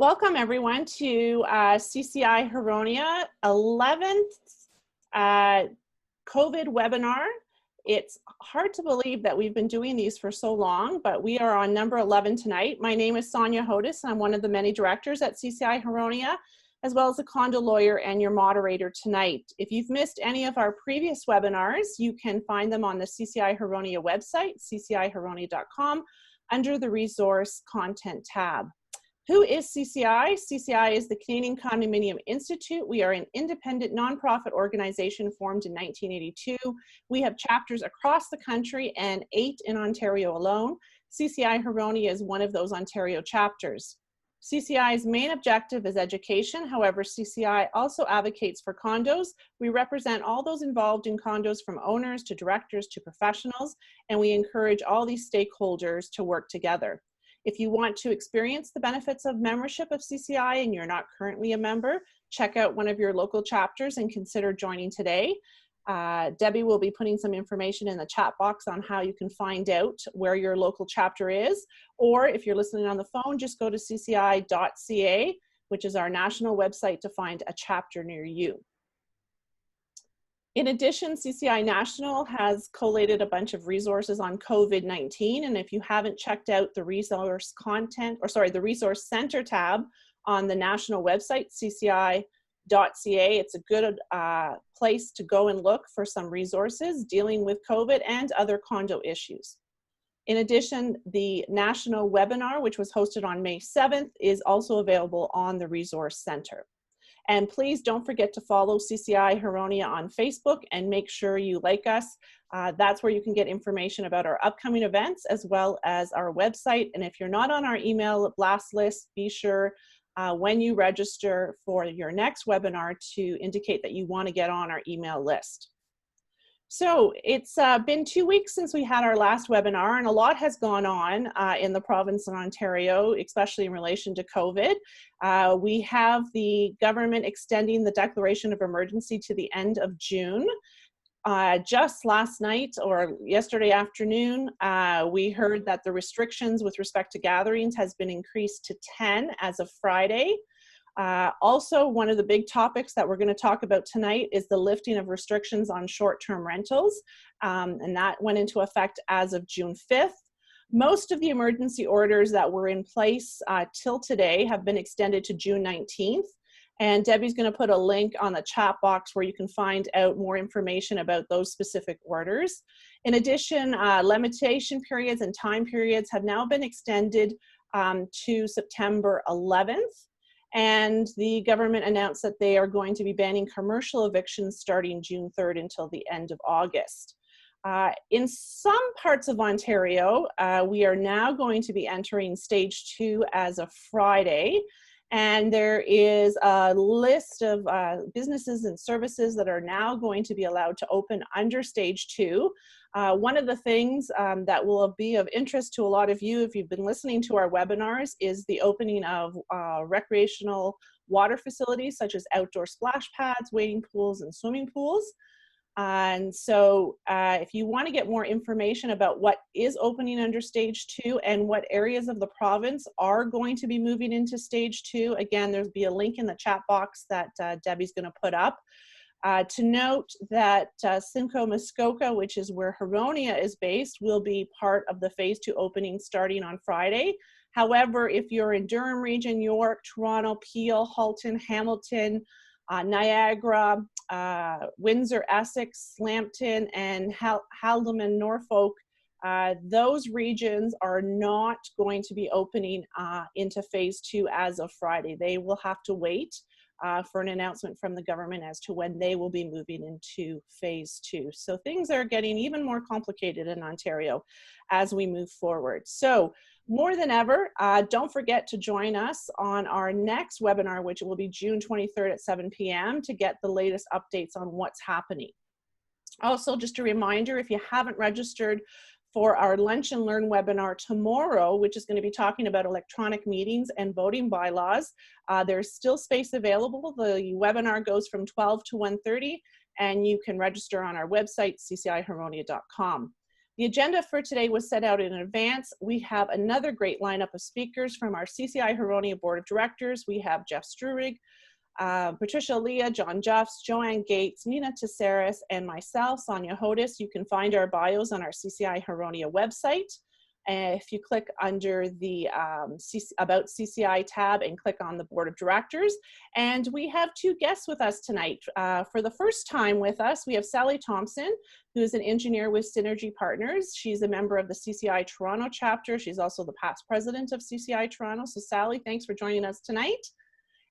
Welcome everyone to CCI Huronia 11th COVID webinar. It's hard to believe that we've been doing these for so long, but we are on number 11 tonight. My name is Sonia Hodis. I'm one of the many directors at CCI Huronia, as well as a condo lawyer and your moderator tonight. If you've missed any of our previous webinars, you can find them on the CCI Huronia website, ccihuronia.com, under the resource content tab. Who is CCI? CCI is the Canadian Condominium Institute. We are an independent nonprofit organization formed in 1982. We have chapters across the country and 8 in Ontario alone. CCI Huronia is one of those Ontario chapters. CCI's main objective is education. However, CCI also advocates for condos. We represent all those involved in condos, from owners to directors to professionals, and we encourage all these stakeholders to work together. If you want to experience the benefits of membership of CCI and you're not currently a member, check out one of your local chapters and consider joining today. Debbie will be putting some information in the chat box on how you can find out where your local chapter is. Or if you're listening on the phone, just go to cci.ca, which is our national website, to find a chapter near you. In addition, CCI National has collated a bunch of resources on COVID-19, and if you haven't checked out the resource the resource center tab on the national website, cci.ca, it's a good place to go and look for some resources dealing with COVID and other condo issues. In addition, the national webinar, which was hosted on May 7th, is also available on the resource center. And please don't forget to follow CCI Huronia on Facebook and make sure you like us. That's where you can get information about our upcoming events as well as our website. And if you're not on our email blast list, be sure when you register for your next webinar to indicate that you want to get on our email list. So it's been 2 weeks since we had our last webinar, and a lot has gone on in the province of Ontario, especially in relation to COVID. We have the government extending the declaration of emergency to the end of June. Just last night or yesterday afternoon, we heard that the restrictions with respect to gatherings has been increased to 10 as of Friday. Also, one of the big topics that we're going to talk about tonight is the lifting of restrictions on short-term rentals, and that went into effect as of June 5th. Most of the emergency orders that were in place till today have been extended to June 19th, and Debbie's going to put a link on the chat box where you can find out more information about those specific orders. In addition, limitation periods and time periods have now been extended to September 11th. And the government announced that they are going to be banning commercial evictions starting June 3rd until the end of August. In some parts of Ontario, we are now going to be entering stage 2 as of Friday. And there is a list of businesses and services that are now going to be allowed to open under stage 2. One of the things that will be of interest to a lot of you if you've been listening to our webinars is the opening of recreational water facilities such as outdoor splash pads, wading pools, and swimming pools. And so if you want to get more information about what is opening under stage 2 and what areas of the province are going to be moving into stage 2, again, there'll be a link in the chat box that Debbie's going to put up. To note that Simcoe Muskoka, which is where Huronia is based, will be part of the phase 2 opening starting on Friday. However, if you're in Durham Region, York, Toronto, Peel, Halton, Hamilton, Niagara, Windsor, Essex, Lambton, and Haldimand, Norfolk, those regions are not going to be opening into phase 2 as of Friday. They will have to wait for an announcement from the government as to when they will be moving into phase 2. So things are getting even more complicated in Ontario as we move forward. So more than ever, don't forget to join us on our next webinar, which will be June 23rd at 7 p.m. to get the latest updates on what's happening. Also, just a reminder, if you haven't registered for our Lunch and Learn webinar tomorrow, which is going to be talking about electronic meetings and voting bylaws, there's still space available. The webinar goes from 12 to 1:30, and you can register on our website, ccihuronia.com. The agenda for today was set out in advance. We have another great lineup of speakers from our CCI Huronia Board of Directors. We have Jeff Strurig, Patricia Leah, John Jeffs, Joanne Gates, Nina Tesseris, and myself, Sonia Hodis. You can find our bios on our CCI Huronia website. If you click under the About CCI tab and click on the Board of Directors. And we have two guests with us tonight. For the first time with us, we have Sally Thompson, who is an engineer with Synergy Partners. She's a member of the CCI Toronto chapter. She's also the past president of CCI Toronto. So Sally, thanks for joining us tonight.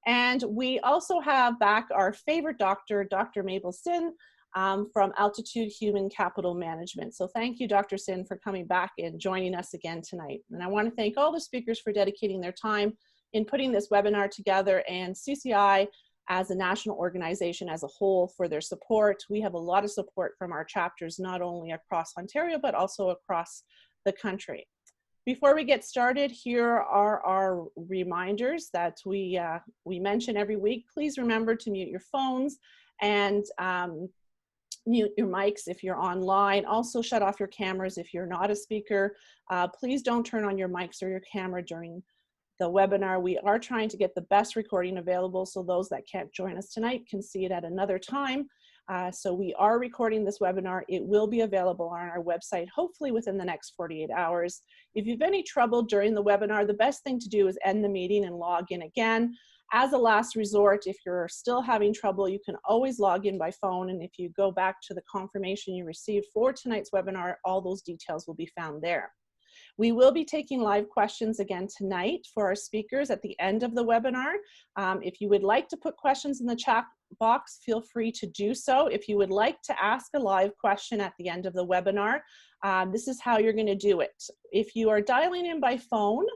And we also have back our favorite doctor, Dr. Mabel Sin, from Altitude Human Capital Management. So thank you, Dr. Sin, for coming back and joining us again tonight. And I want to thank all the speakers for dedicating their time in putting this webinar together, and CCI as a national organization as a whole for their support. We have a lot of support from our chapters, not only across Ontario, but also across the country. Before we get started, here are our reminders that we mention every week. Please remember to mute your phones and mute your mics if you're online. Also shut off your cameras if you're not a speaker. Please don't turn on your mics or your camera during the webinar. We are trying to get the best recording available so those that can't join us tonight can see it at another time. So we are recording this webinar. It will be available on our website, hopefully within the next 48 hours. If you've any trouble during the webinar, the best thing to do is end the meeting and log in again. As a last resort, if you're still having trouble, you can always log in by phone. And if you go back to the confirmation you received for tonight's webinar, all those details will be found there. We will be taking live questions again tonight for our speakers at the end of the webinar. If you would like to put questions in the chat box, feel free to do so. If you would like to ask a live question at the end of the webinar, this is how you're going to do it. If you are dialing in by phone,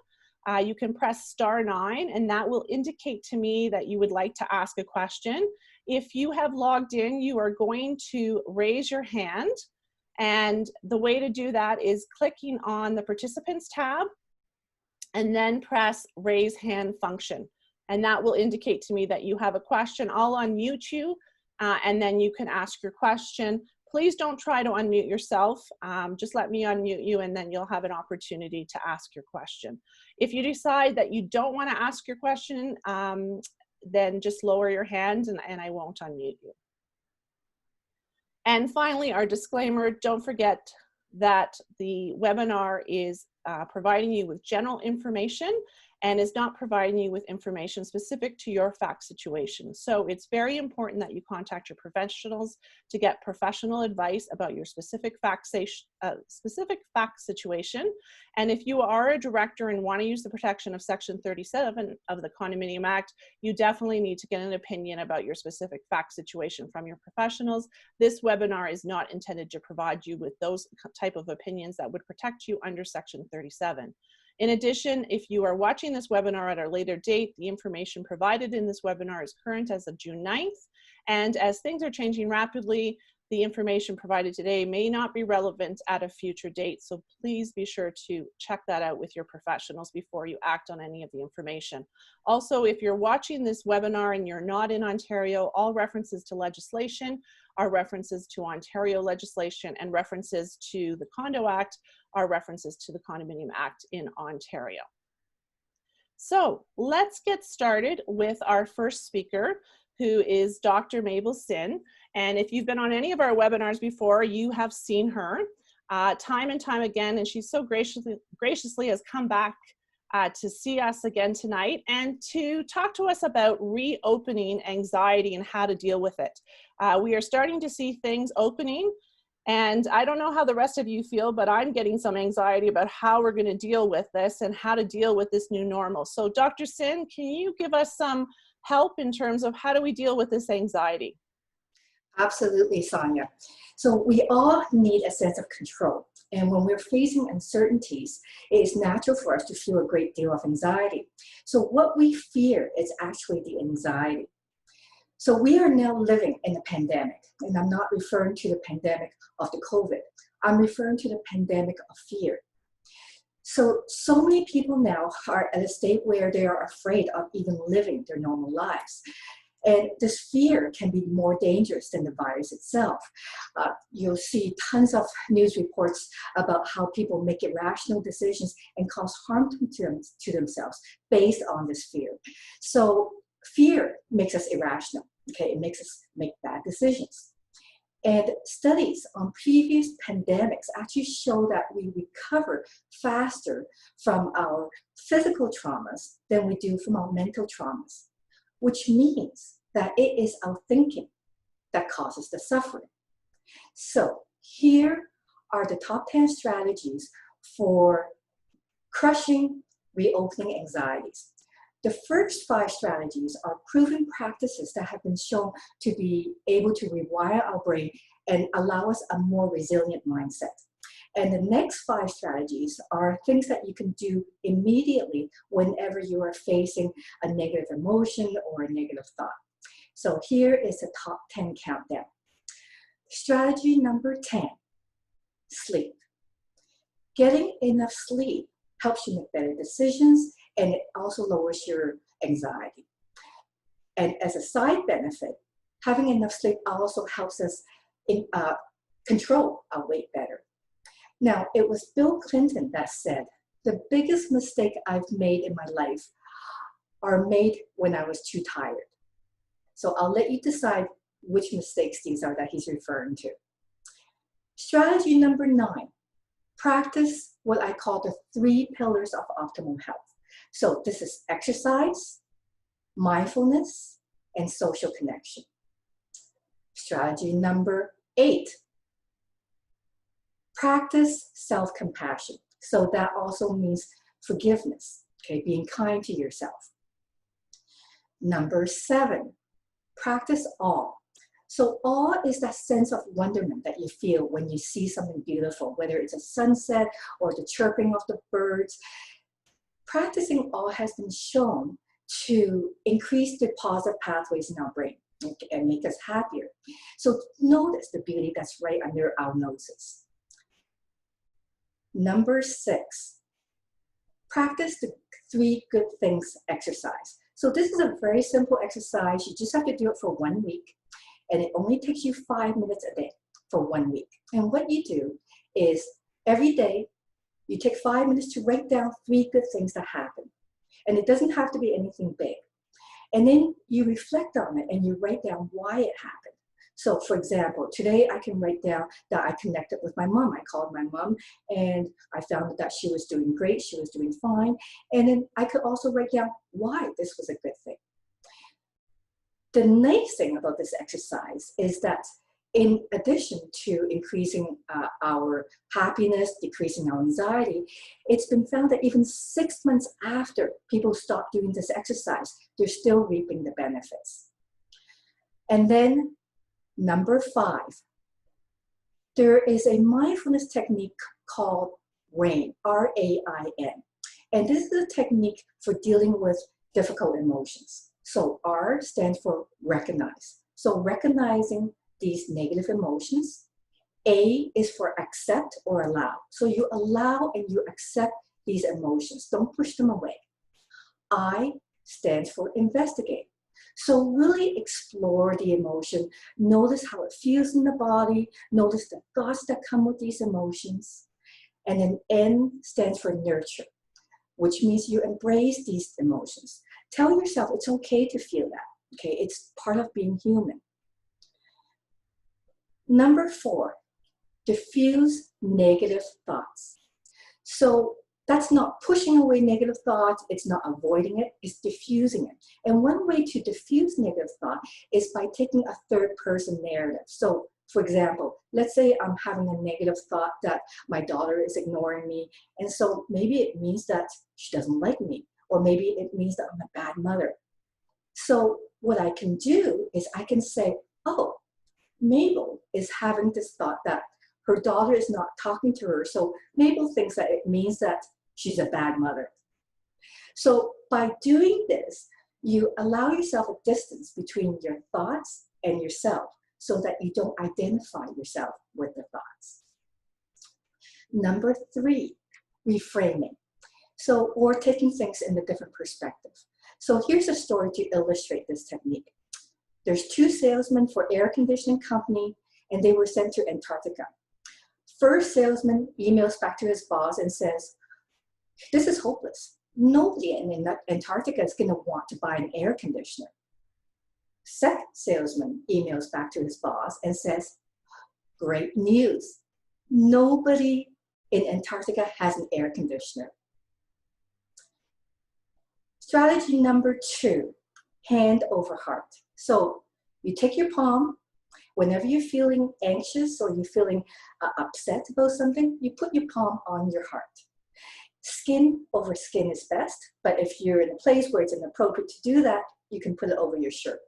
you can press *9 and that will indicate to me that you would like to ask a question. If you have logged in, you are going to raise your hand. And the way to do that is clicking on the Participants tab and then press Raise Hand function. And that will indicate to me that you have a question. I'll unmute you and then you can ask your question. Please don't try to unmute yourself. Just let me unmute you and then you'll have an opportunity to ask your question. If you decide that you don't want to ask your question, then just lower your hand and I won't unmute you. And finally, our disclaimer, don't forget that the webinar is providing you with general information and is not providing you with information specific to your fact situation. So it's very important that you contact your professionals to get professional advice about your specific fact situation. And if you are a director and want to use the protection of Section 37 of the Condominium Act, you definitely need to get an opinion about your specific fact situation from your professionals. This webinar is not intended to provide you with those type of opinions that would protect you under Section 37. In addition, if you are watching this webinar at a later date, the information provided in this webinar is current as of June 9th. And as things are changing rapidly, the information provided today may not be relevant at a future date. So please be sure to check that out with your professionals before you act on any of the information. Also, if you're watching this webinar and you're not in Ontario, all references to legislation are references to Ontario legislation, and references to the Condo Act are references to the Condominium Act in Ontario. So let's get started with our first speaker, who is Dr. Mabel Sin. And if you've been on any of our webinars before, you have seen her time and time again, and she so graciously has come back to see us again tonight and to talk to us about reopening anxiety and how to deal with it. We are starting to see things opening, and I don't know how the rest of you feel, but I'm getting some anxiety about how we're going to deal with this and how to deal with this new normal. So Dr. Sin, can you give us some help in terms of how do we deal with this anxiety? Absolutely, Sonia. So we all need a sense of control. And when we're facing uncertainties, it is natural for us to feel a great deal of anxiety. So what we fear is actually the anxiety. So we are now living in a pandemic, and I'm not referring to the pandemic of the COVID. I'm referring to the pandemic of fear. So many people now are at a state where they are afraid of even living their normal lives. And this fear can be more dangerous than the virus itself. You'll see tons of news reports about how people make irrational decisions and cause harm to themselves based on this fear. So fear makes us irrational, okay? It makes us make bad decisions. And studies on previous pandemics actually show that we recover faster from our physical traumas than we do from our mental traumas, which means that it is our thinking that causes the suffering. So here are the top 10 strategies for crushing reopening anxieties. The first 5 strategies are proven practices that have been shown to be able to rewire our brain and allow us a more resilient mindset. And the next 5 strategies are things that you can do immediately whenever you are facing a negative emotion or a negative thought. So here is the top 10 countdown. Strategy number 10, sleep. Getting enough sleep helps you make better decisions, and it also lowers your anxiety. And as a side benefit, having enough sleep also helps us control our weight better. Now, it was Bill Clinton that said, the biggest mistake I've made in my life are made when I was too tired. So I'll let you decide which mistakes these are that he's referring to. Strategy number 9, practice what I call the 3 pillars of optimal health. So this is exercise, mindfulness, and social connection. Strategy number 8, practice self-compassion. So that also means forgiveness, okay, being kind to yourself. Number 7, practice awe. So awe is that sense of wonderment that you feel when you see something beautiful, whether it's a sunset or the chirping of the birds. Practicing awe has been shown to increase the positive pathways in our brain and make us happier. So notice the beauty that's right under our noses. Number 6, practice the 3 good things exercise. So this is a very simple exercise. You just have to do it for 1 week, and it only takes you 5 minutes a day for 1 week. And what you do is every day, you take 5 minutes to write down 3 good things that happen. And it doesn't have to be anything big. And then you reflect on it and you write down why it happened. So for example, today I can write down that I connected with my mom. I called my mom and I found that she was doing great, she was doing fine. And then I could also write down why this was a good thing. The nice thing about this exercise is that in addition to increasing our happiness, decreasing our anxiety, it's been found that even 6 months after people stop doing this exercise, they're still reaping the benefits. And then number 5, there is a mindfulness technique called RAIN, R-A-I-N. And this is a technique for dealing with difficult emotions. So R stands for recognize. So recognizing these negative emotions. A is for accept or allow. So you allow and you accept these emotions. Don't push them away. I stands for investigate. So really explore the emotion. Notice how it feels in the body. Notice the thoughts that come with these emotions. And then N stands for nurture, which means you embrace these emotions. Tell yourself it's okay to feel that. Okay, it's part of being human. Number 4, diffuse negative thoughts. So that's not pushing away negative thoughts, it's not avoiding it, it's diffusing it. And one way to diffuse negative thought is by taking a third-person narrative. So for example, let's say I'm having a negative thought that my daughter is ignoring me, and so maybe it means that she doesn't like me, or maybe it means that I'm a bad mother. So what I can do is I can say, oh, Mabel is having this thought that her daughter is not talking to her, so Mabel thinks that it means that she's a bad mother. So by doing this, you allow yourself a distance between your thoughts and yourself so that you don't identify yourself with the thoughts. Number 3, reframing. So, or taking things in a different perspective. So here's a story to illustrate this technique. There's 2 salesmen for air conditioning company, and they were sent to Antarctica. First salesman emails back to his boss and says, this is hopeless. Nobody in Antarctica is going to want to buy an air conditioner. Second salesman emails back to his boss and says, great news. Nobody in Antarctica has an air conditioner. Strategy number 2, hand over heart. So you take your palm. Whenever you're feeling anxious or you're feeling upset about something, you put your palm on your heart. Skin over skin is best, but if you're in a place where it's inappropriate to do that, you can put it over your shirt.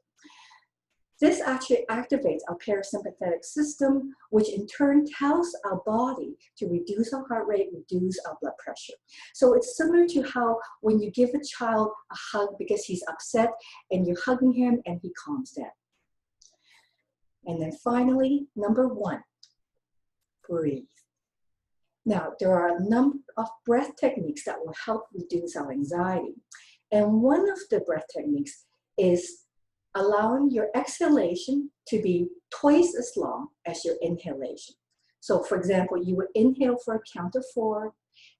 This actually activates our parasympathetic system, which in turn tells our body to reduce our heart rate, reduce our blood pressure. So it's similar to how when you give a child a hug because he's upset and you're hugging him and he calms down. And then finally, number 1, breathe. Now, there are a number of breath techniques that will help reduce our anxiety. And one of the breath techniques is allowing your exhalation to be twice as long as your inhalation. So for example, you would inhale for a count of 4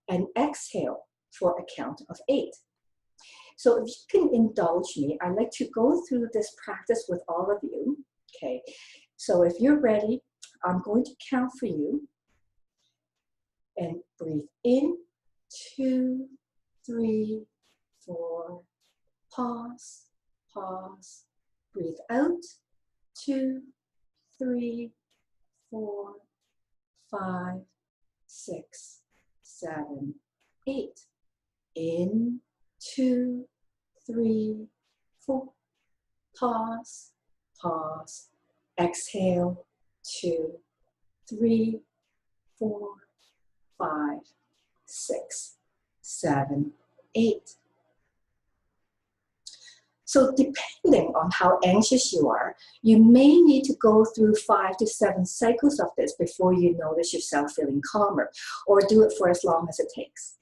and exhale for a count of 8. So if you can indulge me, I'd like to go through this practice with all of you. Okay, so if you're ready, I'm going to count for you. And breathe in, 2, 3, 4, pause, pause. Breathe out, 2, 3, 4, 5, 6, 7, 8. In, 2, 3, 4. Pause, pause. Exhale, 2, 3, 4, 5, 6, 7, 8. So depending on how anxious you are, you may need to go through 5 to 7 cycles of this before you notice yourself feeling calmer, or do it for as long as it takes.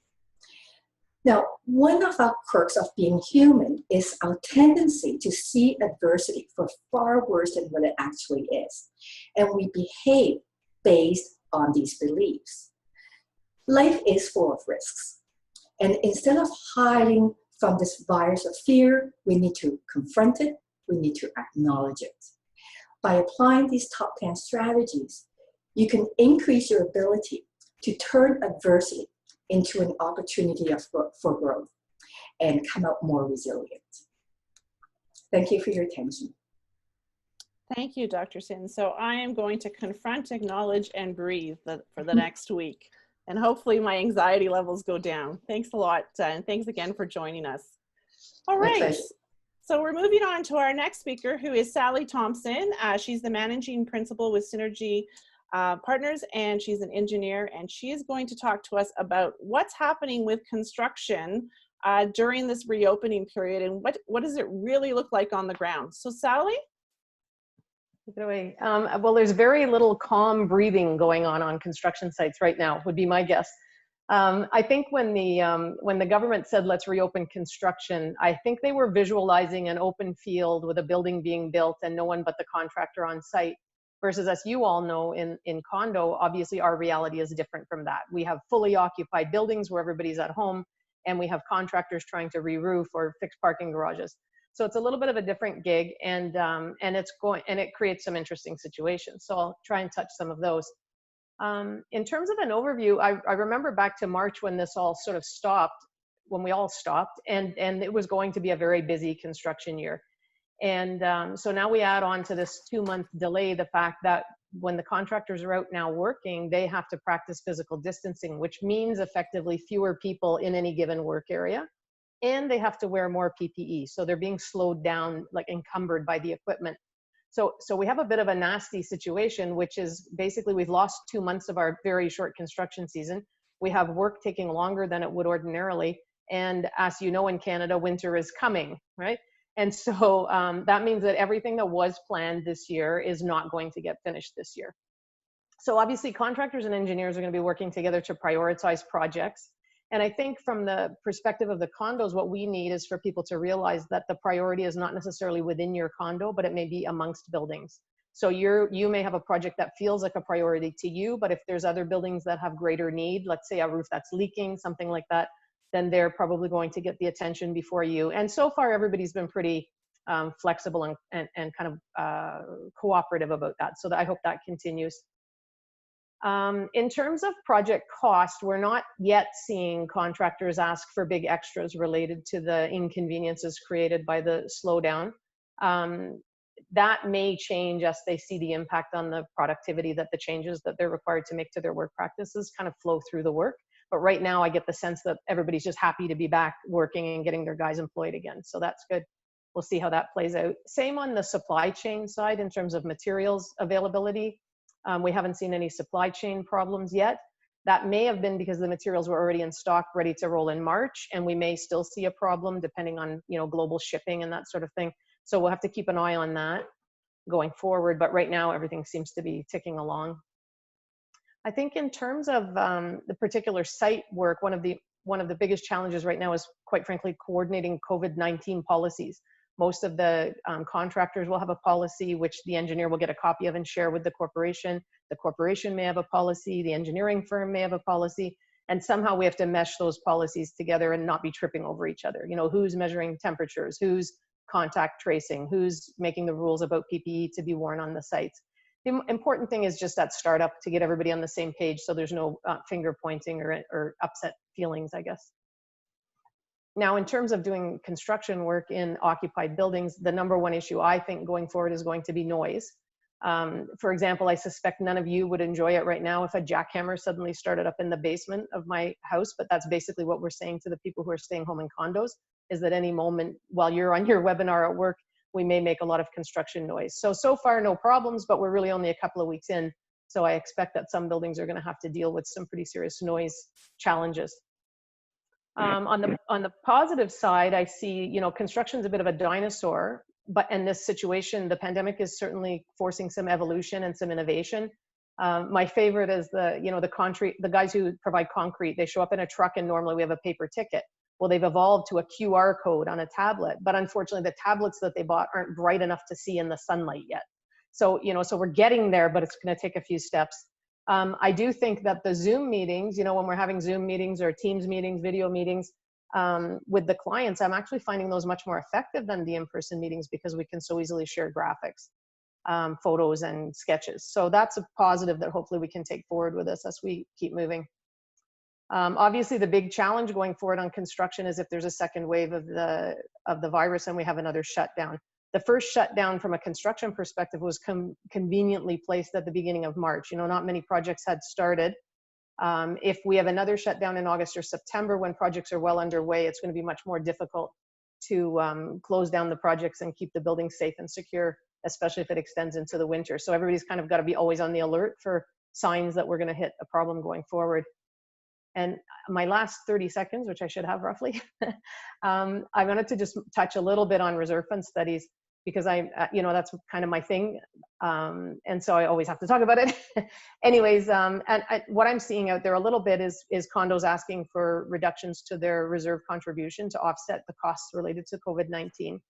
Now, one of our quirks of being human is our tendency to see adversity for far worse than what it actually is. And we behave based on these beliefs. Life is full of risks. And instead of hiding from this virus of fear, we need to confront it, we need to acknowledge it. By applying these top 10 strategies, you can increase your ability to turn adversity into an opportunity for growth and come out more resilient. Thank you for your attention. Thank you, Dr. Sin. So I am going to confront, acknowledge, and breathe for the next week. And hopefully my anxiety levels go down. Thanks a lot, and thanks again for joining us. All right, so we're moving on to our next speaker, who is Sally Thompson. She's the managing principal with Synergy Partners, and she's an engineer, and she is going to talk to us about what's happening with construction during this reopening period, and what does it really look like on the ground. So Sally? Take it away. Well, there's very little calm breathing going on construction sites right now, would be my guess. I think when the government said, let's reopen construction, I think they were visualizing an open field with a building being built and no one but the contractor on site. Versus, as you all know, in condo, obviously our reality is different from that. We have fully occupied buildings where everybody's at home, and we have contractors trying to re-roof or fix parking garages. So it's a little bit of a different gig, and it creates some interesting situations. So I'll try and touch some of those. In terms of an overview, I remember back to March when this all sort of stopped, when we all stopped, and it was going to be a very busy construction year. And so now we add on to this 2-month delay the fact that when the contractors are out now working, they have to practice physical distancing, which means effectively fewer people in any given work area. And they have to wear more PPE. So they're being slowed down, like encumbered by the equipment. So we have a bit of a nasty situation, which is basically we've lost 2 months of our very short construction season. We have work taking longer than it would ordinarily. And as you know, in Canada, winter is coming, right? And so that means that everything that was planned this year is not going to get finished this year. So obviously contractors and engineers are going to be working together to prioritize projects And I think from the perspective of the condos, what we need is for people to realize that the priority is not necessarily within your condo, but it may be amongst buildings. So you may have a project that feels like a priority to you, but if there's other buildings that have greater need, let's say a roof that's leaking, something like that, then they're probably going to get the attention before you. And so far, everybody's been pretty flexible and kind of cooperative about that. So I hope that continues. In terms of project cost, we're not yet seeing contractors ask for big extras related to the inconveniences created by the slowdown. That may change as they see the impact on the productivity that the changes that they're required to make to their work practices kind of flow through the work. But right now I get the sense that everybody's just happy to be back working and getting their guys employed again. So that's good. We'll see how that plays out. Same on the supply chain side in terms of materials availability. We haven't seen any supply chain problems yet. That may have been because the materials were already in stock, ready to roll in March, and we may still see a problem depending on, you know, global shipping and that sort of thing. So we'll have to keep an eye on that going forward. But right now, everything seems to be ticking along. I think in terms of the particular site work, one of the biggest challenges right now is, quite frankly, coordinating COVID-19 policies. Most of the contractors will have a policy which the engineer will get a copy of and share with the corporation. The corporation may have a policy, the engineering firm may have a policy, and somehow we have to mesh those policies together and not be tripping over each other. You know, who's measuring temperatures, who's contact tracing, who's making the rules about PPE to be worn on the sites. The important thing is just that startup to get everybody on the same page so there's no finger pointing or upset feelings, I guess. Now, in terms of doing construction work in occupied buildings, the number one issue I think going forward is going to be noise. For example, I suspect none of you would enjoy it right now if a jackhammer suddenly started up in the basement of my house, but that's basically what we're saying to the people who are staying home in condos, is that any moment while you're on your webinar at work, we may make a lot of construction noise. So far, no problems, but we're really only a couple of weeks in. So I expect that some buildings are going to have to deal with some pretty serious noise challenges. On the positive side, I see, you know, construction's a bit of a dinosaur, but in this situation, the pandemic is certainly forcing some evolution and some innovation. My favorite is the guys who provide concrete. They show up in a truck and normally we have a paper ticket. Well, they've evolved to a QR code on a tablet, but unfortunately the tablets that they bought aren't bright enough to see in the sunlight yet. So, you know, so we're getting there, but it's going to take a few steps. I do think that the Zoom meetings, you know, when we're having Zoom meetings or Teams meetings, video meetings with the clients, I'm actually finding those much more effective than the in-person meetings because we can so easily share graphics, photos and sketches. So that's a positive that hopefully we can take forward with us as we keep moving. Obviously, the big challenge going forward on construction is if there's a second wave of the virus and we have another shutdown. The first shutdown from a construction perspective was conveniently placed at the beginning of March. You know, not many projects had started. If we have another shutdown in August or September when projects are well underway, it's going to be much more difficult to close down the projects and keep the buildings safe and secure, especially if it extends into the winter. So everybody's kind of got to be always on the alert for signs that we're going to hit a problem going forward. And my last 30 seconds, which I should have roughly, I wanted to just touch a little bit on reserve fund studies because you know, that's kind of my thing. And so I always have to talk about it. Anyways, what I'm seeing out there a little bit is condos asking for reductions to their reserve contribution to offset the costs related to COVID-19.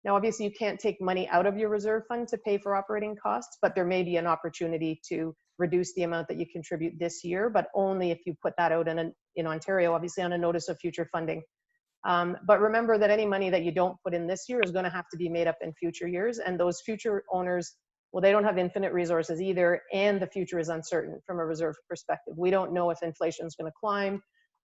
Now, obviously you can't take money out of your reserve fund to pay for operating costs, but there may be an opportunity to reduce the amount that you contribute this year, but only if you put that out in Ontario, obviously on a notice of future funding. But remember that any money that you don't put in this year is going to have to be made up in future years. And those future owners, well, they don't have infinite resources either. And the future is uncertain from a reserve perspective. We don't know if inflation is going to climb,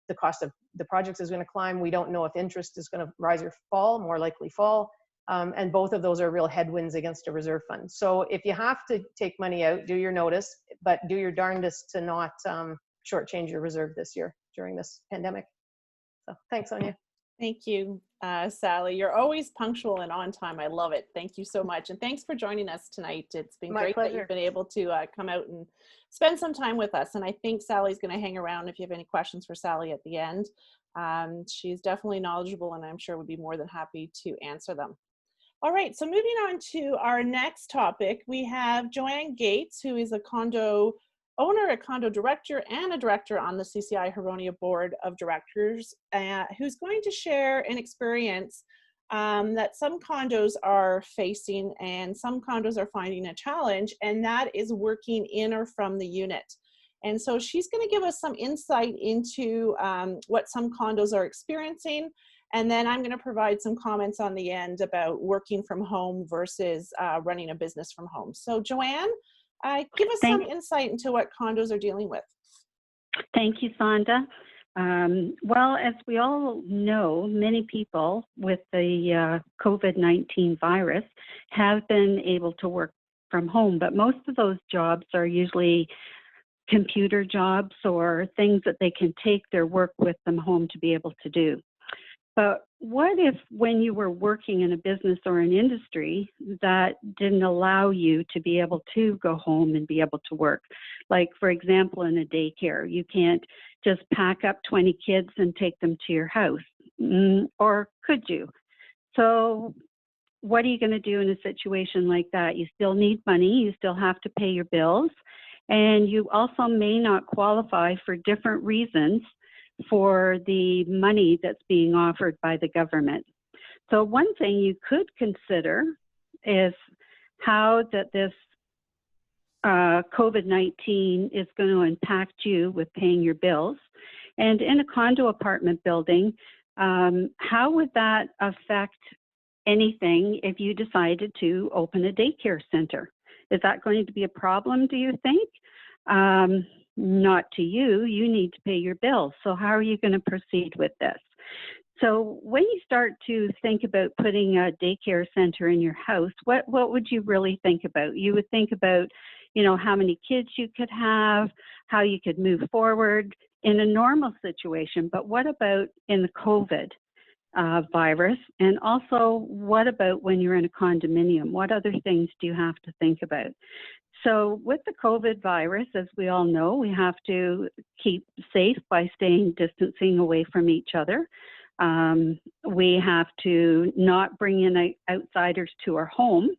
the cost of the projects is going to climb. We don't know if interest is going to rise or fall, more likely fall. And both of those are real headwinds against a reserve fund. So if you have to take money out, do your notice, but do your darndest to not shortchange your reserve this year during this pandemic. So thanks, Sonia. Thank you, Sally. You're always punctual and on time. I love it. Thank you so much. And thanks for joining us tonight. It's been great that you've been able to come out and spend some time with us. And I think Sally's going to hang around if you have any questions for Sally at the end. She's definitely knowledgeable and I'm sure would be more than happy to answer them. All right, so moving on to our next topic, we have Joanne Gates, who is a condo owner, a condo director, and a director on the CCI Huronia Board of Directors, who's going to share an experience that some condos are facing and some condos are finding a challenge, and that is working in or from the unit. And so she's going to give us some insight into what some condos are experiencing. And then I'm going to provide some comments on the end about working from home versus running a business from home. So Joanne, give us some insight into what condos are dealing with. Thank you, Sonda. Well, as we all know, many people with the COVID-19 virus have been able to work from home, but most of those jobs are usually computer jobs or things that they can take their work with them home to be able to do. But what if when you were working in a business or an industry that didn't allow you to be able to go home and be able to work? Like, for example, in a daycare, you can't just pack up 20 kids and take them to your house, or could you? So what are you going to do in a situation like that? You still need money, you still have to pay your bills, and you also may not qualify for different reasons for the money that's being offered by the government. So one thing you could consider is how that this COVID-19 is going to impact you with paying your bills. And in a condo apartment building, how would that affect anything if you decided to open a daycare center? Is that going to be a problem, do you think? Not to you. You need to pay your bills. So how are you going to proceed with this? So when you start to think about putting a daycare center in your house, what would you really think about? You would think about, you know, how many kids you could have, how you could move forward in a normal situation. But what about in the COVID virus? And also, what about when you're in a condominium? What other things do you have to think about? So with the COVID virus, as we all know, we have to keep safe by staying distancing away from each other. We have to not bring in outsiders to our home.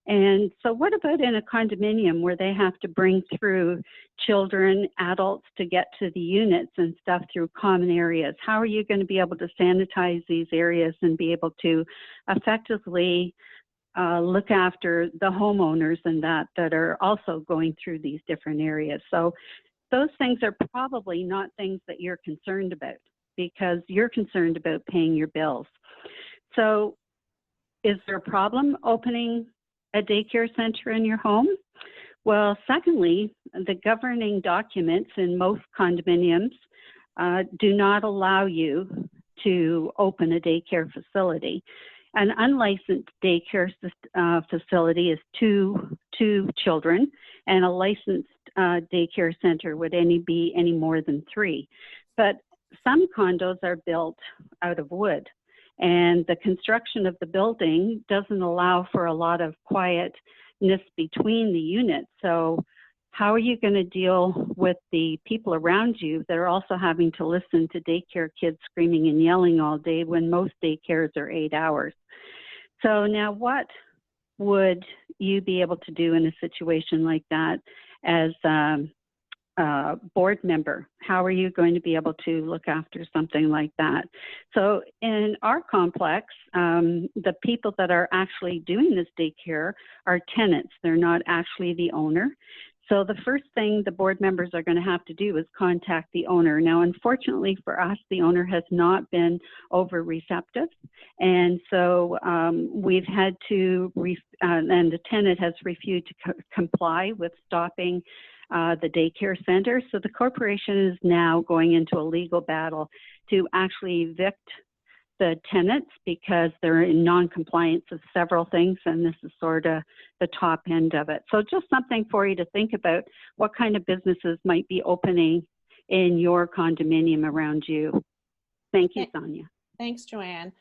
And so what about in a condominium where they have to bring through children, adults to get to the units and stuff through common areas? How are you going to be able to sanitize these areas and be able to effectively look after the homeowners and that are also going through these different areas? So those things are probably not things that you're concerned about because you're concerned about paying your bills. So is there a problem opening a daycare center in your home? Well, secondly, the governing documents in most condominiums do not allow you to open a daycare facility. An unlicensed daycare facility is two children, and a licensed daycare center would be any more than 3. But some condos are built out of wood, and the construction of the building doesn't allow for a lot of quietness between the units. So how are you going to deal with the people around you that are also having to listen to daycare kids screaming and yelling all day when most daycares are 8 hours? So now what would you be able to do in a situation like that as a board member? How are you going to be able to look after something like that? So in our complex, the people that are actually doing this daycare are tenants. They're not actually the owner. So the first thing the board members are going to have to do is contact the owner. Now, unfortunately for us, the owner has not been over receptive. And so we've had to, and the tenant has refused to comply with stopping the daycare center. So the corporation is now going into a legal battle to actually evict the tenants because they're in non-compliance of several things, and this is sort of the top end of it. So just something for you to think about, what kind of businesses might be opening in your condominium around you. Thank you, Sonia. Thanks, Joanne.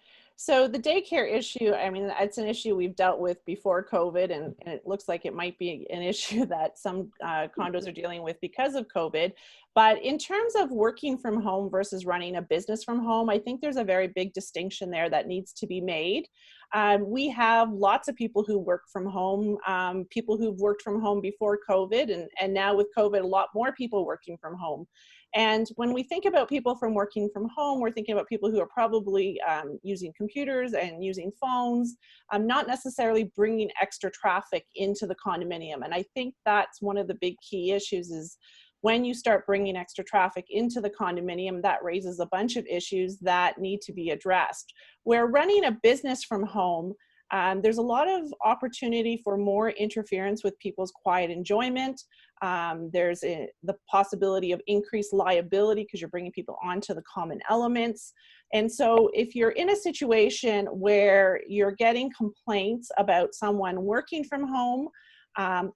So the daycare issue, I mean, it's an issue we've dealt with before COVID, and it looks like it might be an issue that some condos are dealing with because of COVID. But in terms of working from home versus running a business from home, I think there's a very big distinction there that needs to be made. We have lots of people who work from home, people who've worked from home before COVID, and now with COVID, a lot more people working from home. And when we think about people from working from home, we're thinking about people who are probably using computers and using phones, not necessarily bringing extra traffic into the condominium. And I think that's one of the big key issues is when you start bringing extra traffic into the condominium, that raises a bunch of issues that need to be addressed. Where running a business from home, there's a lot of opportunity for more interference with people's quiet enjoyment. There's the possibility of increased liability because you're bringing people onto the common elements. And so if you're in a situation where you're getting complaints about someone working from home,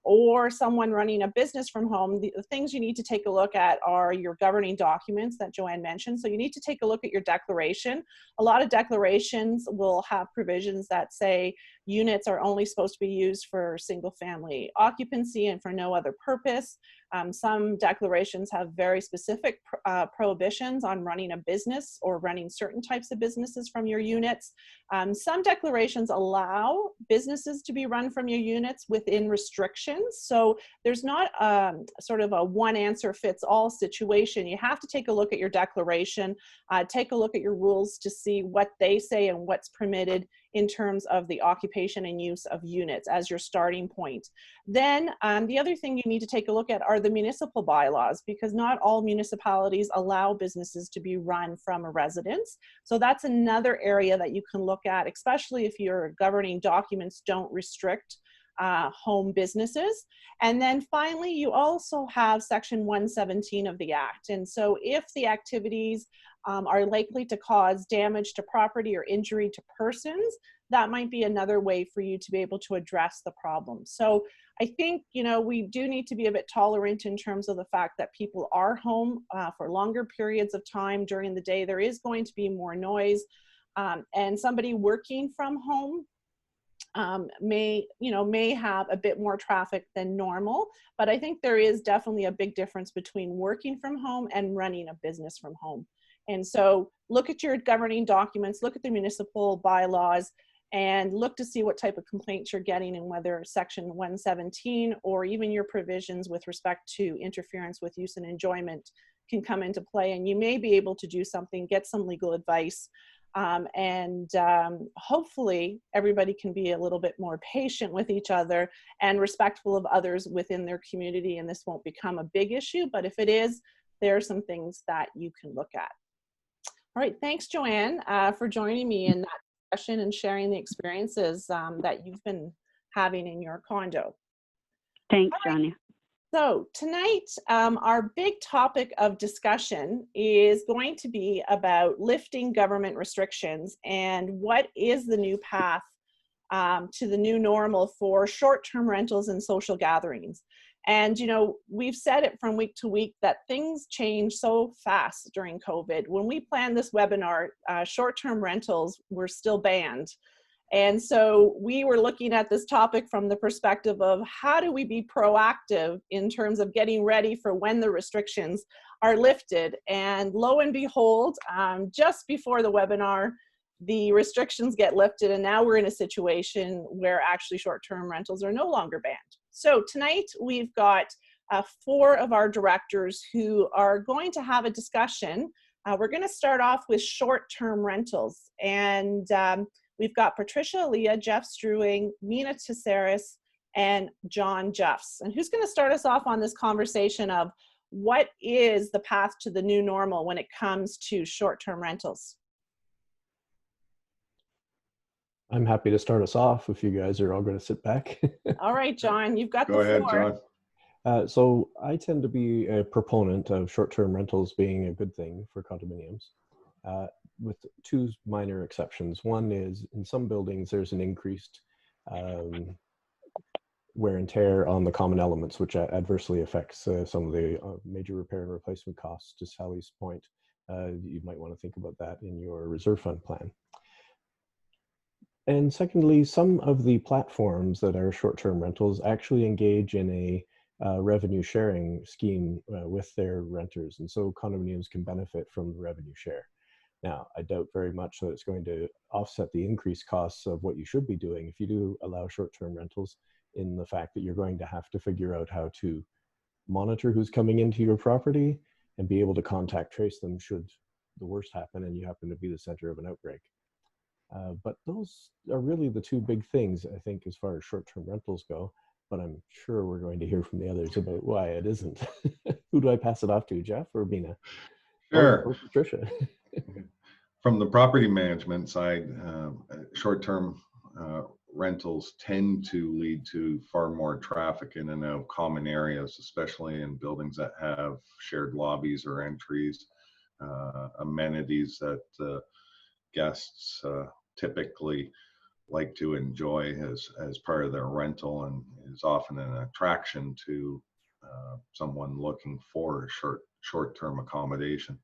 or someone running a business from home, the things you need to take a look at are your governing documents that Joanne mentioned. So you need to take a look at your declaration. A lot of declarations will have provisions that say units are only supposed to be used for single family occupancy and for no other purpose. Some declarations have very specific prohibitions on running a business or running certain types of businesses from your units. Some declarations allow businesses to be run from your units within restrictions. So there's not sort of a one answer fits all situation. You have to take a look at your declaration, take a look at your rules to see what they say and what's permitted in terms of the occupation and use of units as your starting point. Then the other thing you need to take a look at are the municipal bylaws, because not all municipalities allow businesses to be run from a residence. So that's another area that you can look at, especially if your governing documents don't restrict home businesses. And then finally, you also have Section 117 of the Act. And so if the activities are likely to cause damage to property or injury to persons, that might be another way for you to be able to address the problem. So I think, you know, we do need to be a bit tolerant in terms of the fact that people are home for longer periods of time during the day. There is going to be more noise, and somebody working from home may have a bit more traffic than normal, but I think there is definitely a big difference between working from home and running a business from home. And so look at your governing documents, look at the municipal bylaws, and look to see what type of complaints you're getting and whether Section 117 or even your provisions with respect to interference with use and enjoyment can come into play. And you may be able to do something, get some legal advice, and hopefully everybody can be a little bit more patient with each other and respectful of others within their community, and this won't become a big issue, but if it is, there are some things that you can look at. All right, thanks Joanne for joining me in that session and sharing the experiences that you've been having in your condo. Thanks, Sonia. So tonight, our big topic of discussion is going to be about lifting government restrictions and what is the new path to the new normal for short-term rentals and social gatherings. And, you know, we've said it from week to week that things change so fast during COVID. When we planned this webinar, short-term rentals were still banned. And so we were looking at this topic from the perspective of how do we be proactive in terms of getting ready for when the restrictions are lifted. And lo and behold, just before the webinar, the restrictions get lifted, and now we're in a situation where actually short-term rentals are no longer banned. So tonight we've got 4 of our directors who are going to have a discussion. We're going to start off with short-term rentals, and we've got Patricia Leah, Jeff Struing, Mina Tesseris, and John Jeffs. And who's going to start us off on this conversation of what is the path to the new normal when it comes to short-term rentals? I'm happy to start us off if you guys are all going to sit back. All right, John, you've got the Go ahead, floor. John. So I tend to be a proponent of short-term rentals being a good thing for condominiums, with 2 minor exceptions. One is in some buildings there's an increased wear and tear on the common elements, which adversely affects some of the major repair and replacement costs. To Sally's point, you might want to think about that in your reserve fund plan. And secondly, some of the platforms that are short-term rentals actually engage in a revenue sharing scheme with their renters. And so condominiums can benefit from the revenue share. Now, I doubt very much that it's going to offset the increased costs of what you should be doing if you do allow short-term rentals, in the fact that you're going to have to figure out how to monitor who's coming into your property and be able to contact trace them should the worst happen and you happen to be the center of an outbreak. But those are really the two big things, I think, as far as short-term rentals go. But I'm sure we're going to hear from the others about why it isn't. Who do I pass it off to, Jeff or Mina? Sure. Or Patricia? From the property management side, short-term rentals tend to lead to far more traffic in and out of common areas, especially in buildings that have shared lobbies or entries, amenities that guests typically like to enjoy as part of their rental, and is often an attraction to someone looking for short-term accommodation.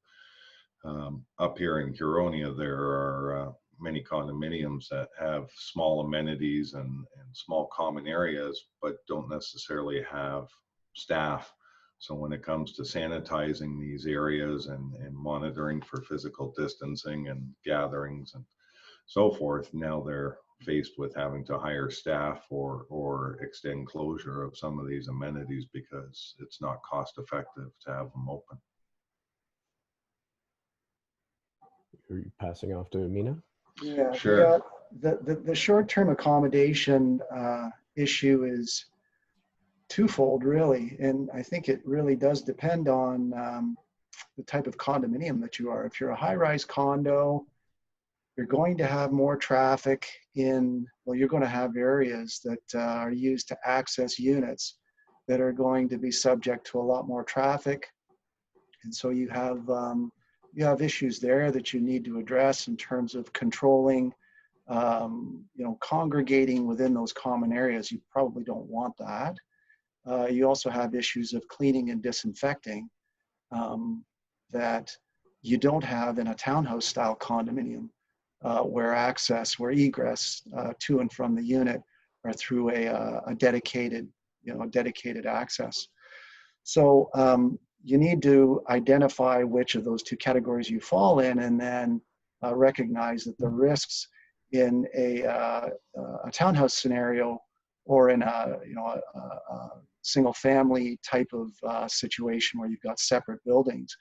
Up here in Huronia, there are many condominiums that have small amenities and small common areas, but don't necessarily have staff. So when it comes to sanitizing these areas and monitoring for physical distancing and gatherings and so forth, now they're faced with having to hire staff or extend closure of some of these amenities because it's not cost effective to have them open. Are you passing off to Mina? Yeah, Sure. the short-term accommodation issue is twofold, really, and I think it really does depend on the type of condominium that you are. If you're a high-rise condo, you're going to have more traffic you're going to have areas that are used to access units that are going to be subject to a lot more traffic, and so you have issues there that you need to address in terms of controlling, congregating within those common areas. You probably don't want that. You also have issues of cleaning and disinfecting that you don't have in a townhouse style condominium, where egress to and from the unit are through a dedicated access. So you need to identify which of those two categories you fall in, and then recognize that the risks in a townhouse scenario or in a single family type of situation where you've got separate buildings,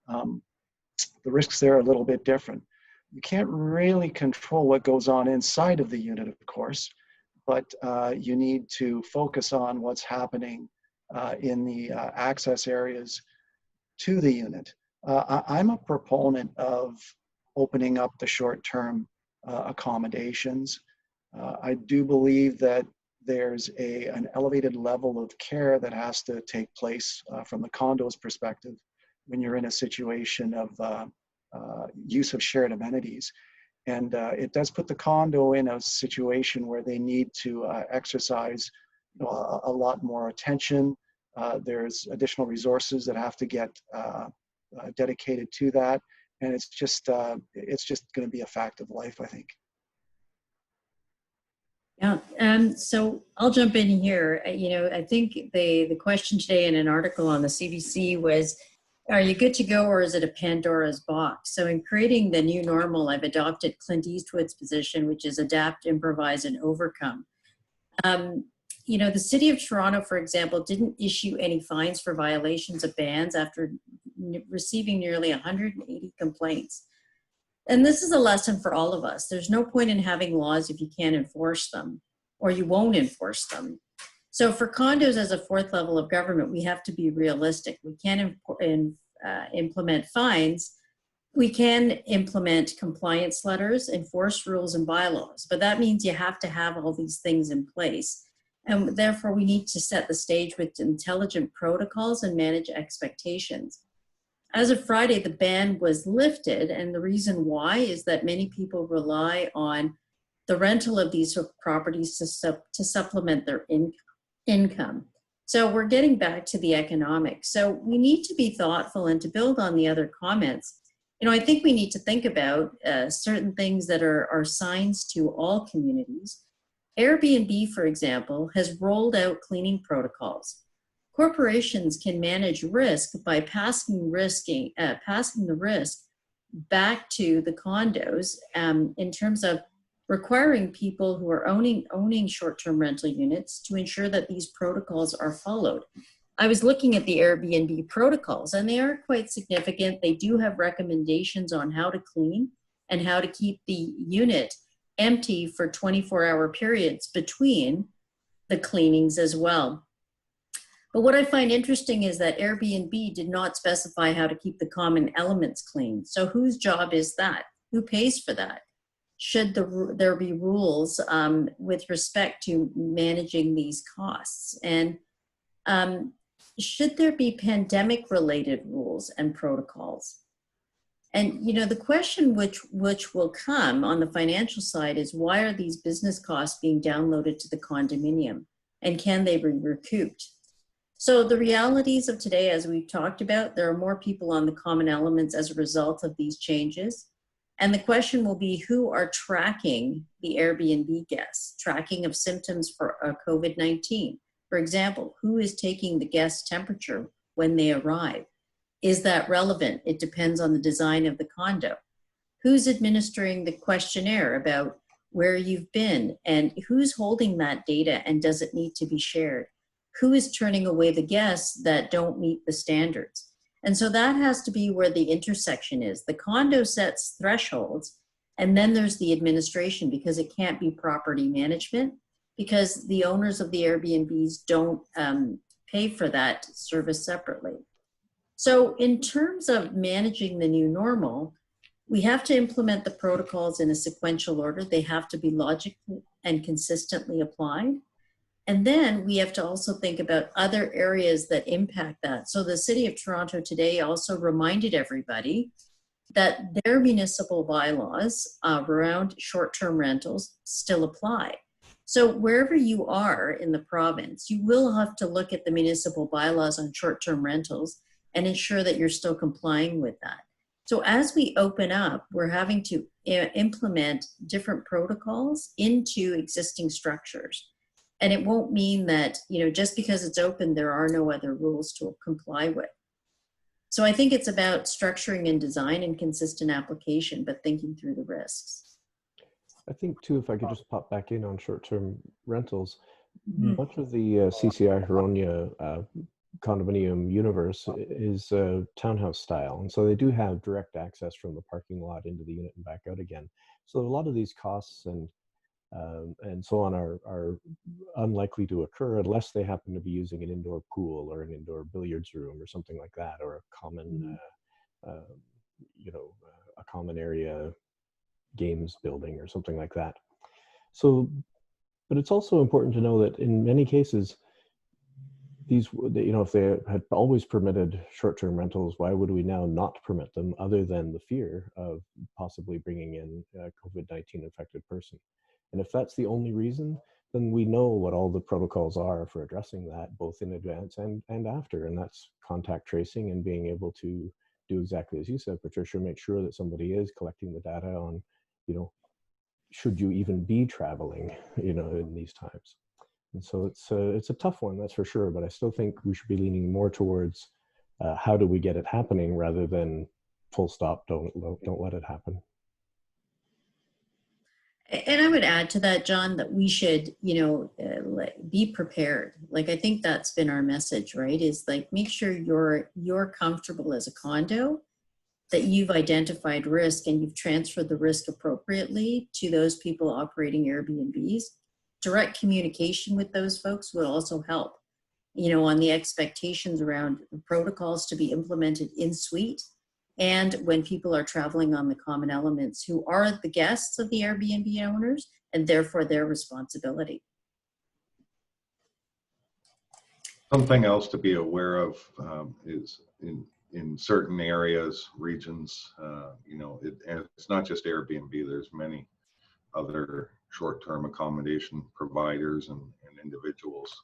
the risks there are a little bit different. You can't really control what goes on inside of the unit, of course, but you need to focus on what's happening in the access areas to the unit. I'm a proponent of opening up the short-term accommodations. I do believe that there's an elevated level of care that has to take place from the condos perspective when you're in a situation of use of shared amenities. And it does put the condo in a situation where they need to exercise a lot more attention. There's additional resources that have to get dedicated to that. And it's just going to be a fact of life, I think. Yeah, so I'll jump in here. I think the question today in an article on the CBC was, are you good to go, or is it a Pandora's box? So in creating the new normal, I've adopted Clint Eastwood's position, which is adapt, improvise, and overcome. The city of Toronto, for example, didn't issue any fines for violations of bans after receiving nearly 180 complaints. And this is a lesson for all of us. There's no point in having laws if you can't enforce them, or you won't enforce them. So for condos as a fourth level of government, we have to be realistic. We can't implement fines. We can implement compliance letters, enforce rules and bylaws, but that means you have to have all these things in place. And therefore we need to set the stage with intelligent protocols and manage expectations. As of Friday, the ban was lifted, and the reason why is that many people rely on the rental of these properties to supplement their income. So we're getting back to the economics. So we need to be thoughtful, and to build on the other comments, I think we need to think about certain things that are signs to all communities. Airbnb, for example, has rolled out cleaning protocols. Corporations can manage risk by passing the risk back to the condos in terms of requiring people who are owning short-term rental units to ensure that these protocols are followed. I was looking at the Airbnb protocols, and they are quite significant. They do have recommendations on how to clean and how to keep the unit empty for 24-hour periods between the cleanings as well. But what I find interesting is that Airbnb did not specify how to keep the common elements clean. So whose job is that? Who pays for that? Should there be rules with respect to managing these costs? And should there be pandemic-related rules and protocols? And the question which will come on the financial side is, why are these business costs being downloaded to the condominium, and can they be recouped? So the realities of today, as we've talked about, there are more people on the common elements as a result of these changes. And the question will be, who are tracking the Airbnb guests, tracking of symptoms for COVID-19? For example, who is taking the guest's temperature when they arrive? Is that relevant? It depends on the design of the condo. Who's administering the questionnaire about where you've been, and who's holding that data, and does it need to be shared? Who is turning away the guests that don't meet the standards? And so that has to be where the intersection is. The condo sets thresholds, and then there's the administration, because it can't be property management, because the owners of the Airbnbs don't pay for that service separately. So in terms of managing the new normal, we have to implement the protocols in a sequential order. They have to be logically and consistently applied. And then we have to also think about other areas that impact that. So the City of Toronto today also reminded everybody that their municipal bylaws around short-term rentals still apply. So wherever you are in the province, you will have to look at the municipal bylaws on short-term rentals and ensure that you're still complying with that. So as we open up, we're having to implement different protocols into existing structures. And it won't mean that, just because it's open, there are no other rules to comply with. So I think it's about structuring and design and consistent application, but thinking through the risks. I think too, if I could just pop back in on short-term rentals, much of the CCI Huronia condominium universe is townhouse style. And so they do have direct access from the parking lot into the unit and back out again. So a lot of these costs and so on are unlikely to occur unless they happen to be using an indoor pool or an indoor billiards room or something like that, or a common, a common area games building or something like that. So, but it's also important to know that in many cases, if they had always permitted short-term rentals, why would we now not permit them, other than the fear of possibly bringing in a COVID-19 infected person? And if that's the only reason, then we know what all the protocols are for addressing that, both in advance and after. And that's contact tracing and being able to do exactly as you said, Patricia, make sure that somebody is collecting the data on, should you even be traveling, in these times. And so it's a tough one, that's for sure. But I still think we should be leaning more towards how do we get it happening, rather than full stop, don't let it happen. And I would add to that, John, that we should, be prepared. Like, I think that's been our message, right? Is like, make sure you're comfortable as a condo, that you've identified risk and you've transferred the risk appropriately to those people operating Airbnbs. Direct communication with those folks would also help, on the expectations around the protocols to be implemented in suite, and when people are traveling on the common elements, who are the guests of the Airbnb owners, and therefore their responsibility. Something else to be aware of is in certain areas, regions, and it's not just Airbnb, there's many other short-term accommodation providers and individuals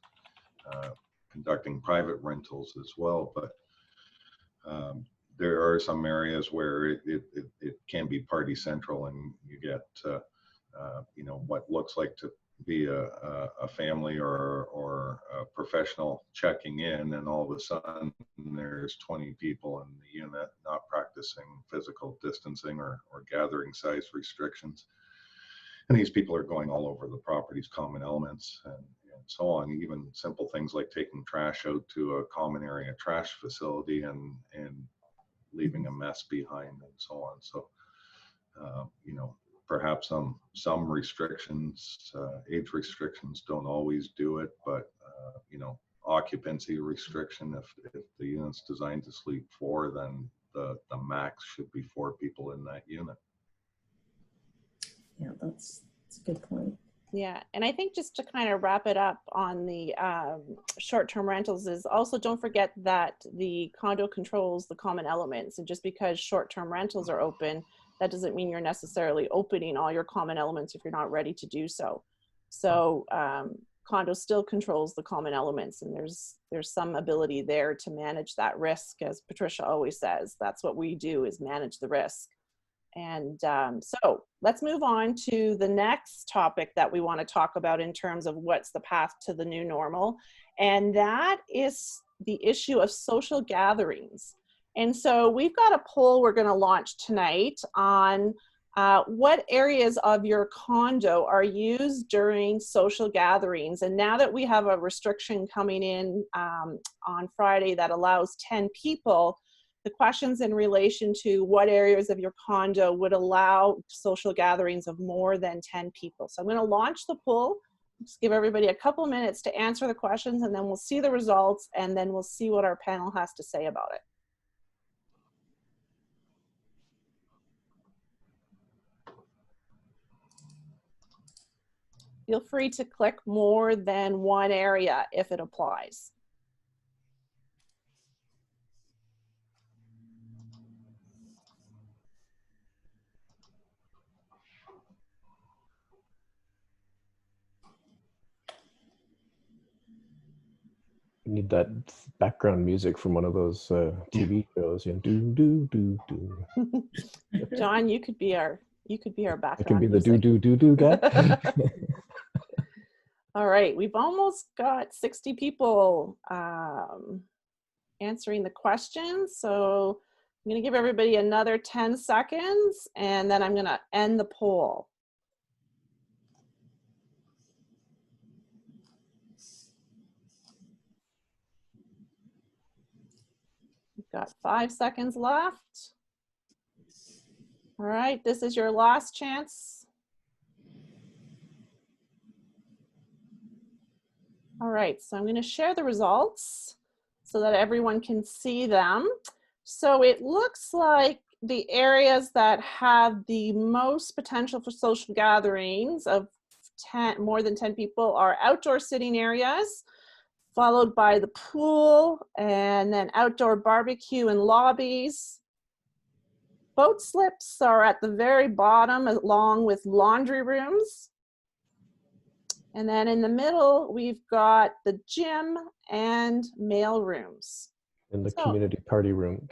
conducting private rentals as well. But there are some areas where it can be party central, and you get what looks like to be a family or a professional checking in, and all of a sudden there's 20 people in the unit not practicing physical distancing or gathering size restrictions. And these people are going all over the property's common elements and so on. Even simple things like taking trash out to a common area trash facility and leaving a mess behind and so on. So, perhaps some restrictions, age restrictions don't always do it, but occupancy restriction, if the unit's designed to sleep 4, then the max should be 4 people in that unit. Yeah, that's a good point. Yeah, and I think just to kind of wrap it up on the short-term rentals is also, don't forget that the condo controls the common elements, and just because short-term rentals are open, that doesn't mean you're necessarily opening all your common elements if you're not ready to do so. So condo still controls the common elements, and there's some ability there to manage that risk. As Patricia always says, that's what we do, is manage the risk. And so let's move on to the next topic that we want to talk about in terms of what's the path to the new normal. And that is the issue of social gatherings. And so we've got a poll we're going to launch tonight on what areas of your condo are used during social gatherings. And now that we have a restriction coming in on Friday that allows 10 people, the questions in relation to what areas of your condo would allow social gatherings of more than 10 people. So I'm going to launch the poll, just give everybody a couple minutes to answer the questions, and then we'll see the results, and then we'll see what our panel has to say about it. Feel free to click more than one area if it applies. You need that background music from one of those TV shows. Do. John, you could be our background. I can be the music. do guy. All right, we've almost got 60 people answering the questions. So I'm going to give everybody another 10 seconds, and then I'm going to end the poll. We've got 5 seconds left. All right, this is your last chance. All right, so I'm going to share the results so that everyone can see them. So it looks like the areas that have the most potential for social gatherings of more than 10 people are outdoor sitting areas, followed by the pool, and then outdoor barbecue and lobbies. Boat slips are at the very bottom, along with laundry rooms. And then in the middle, we've got the gym and mail rooms. And the community party room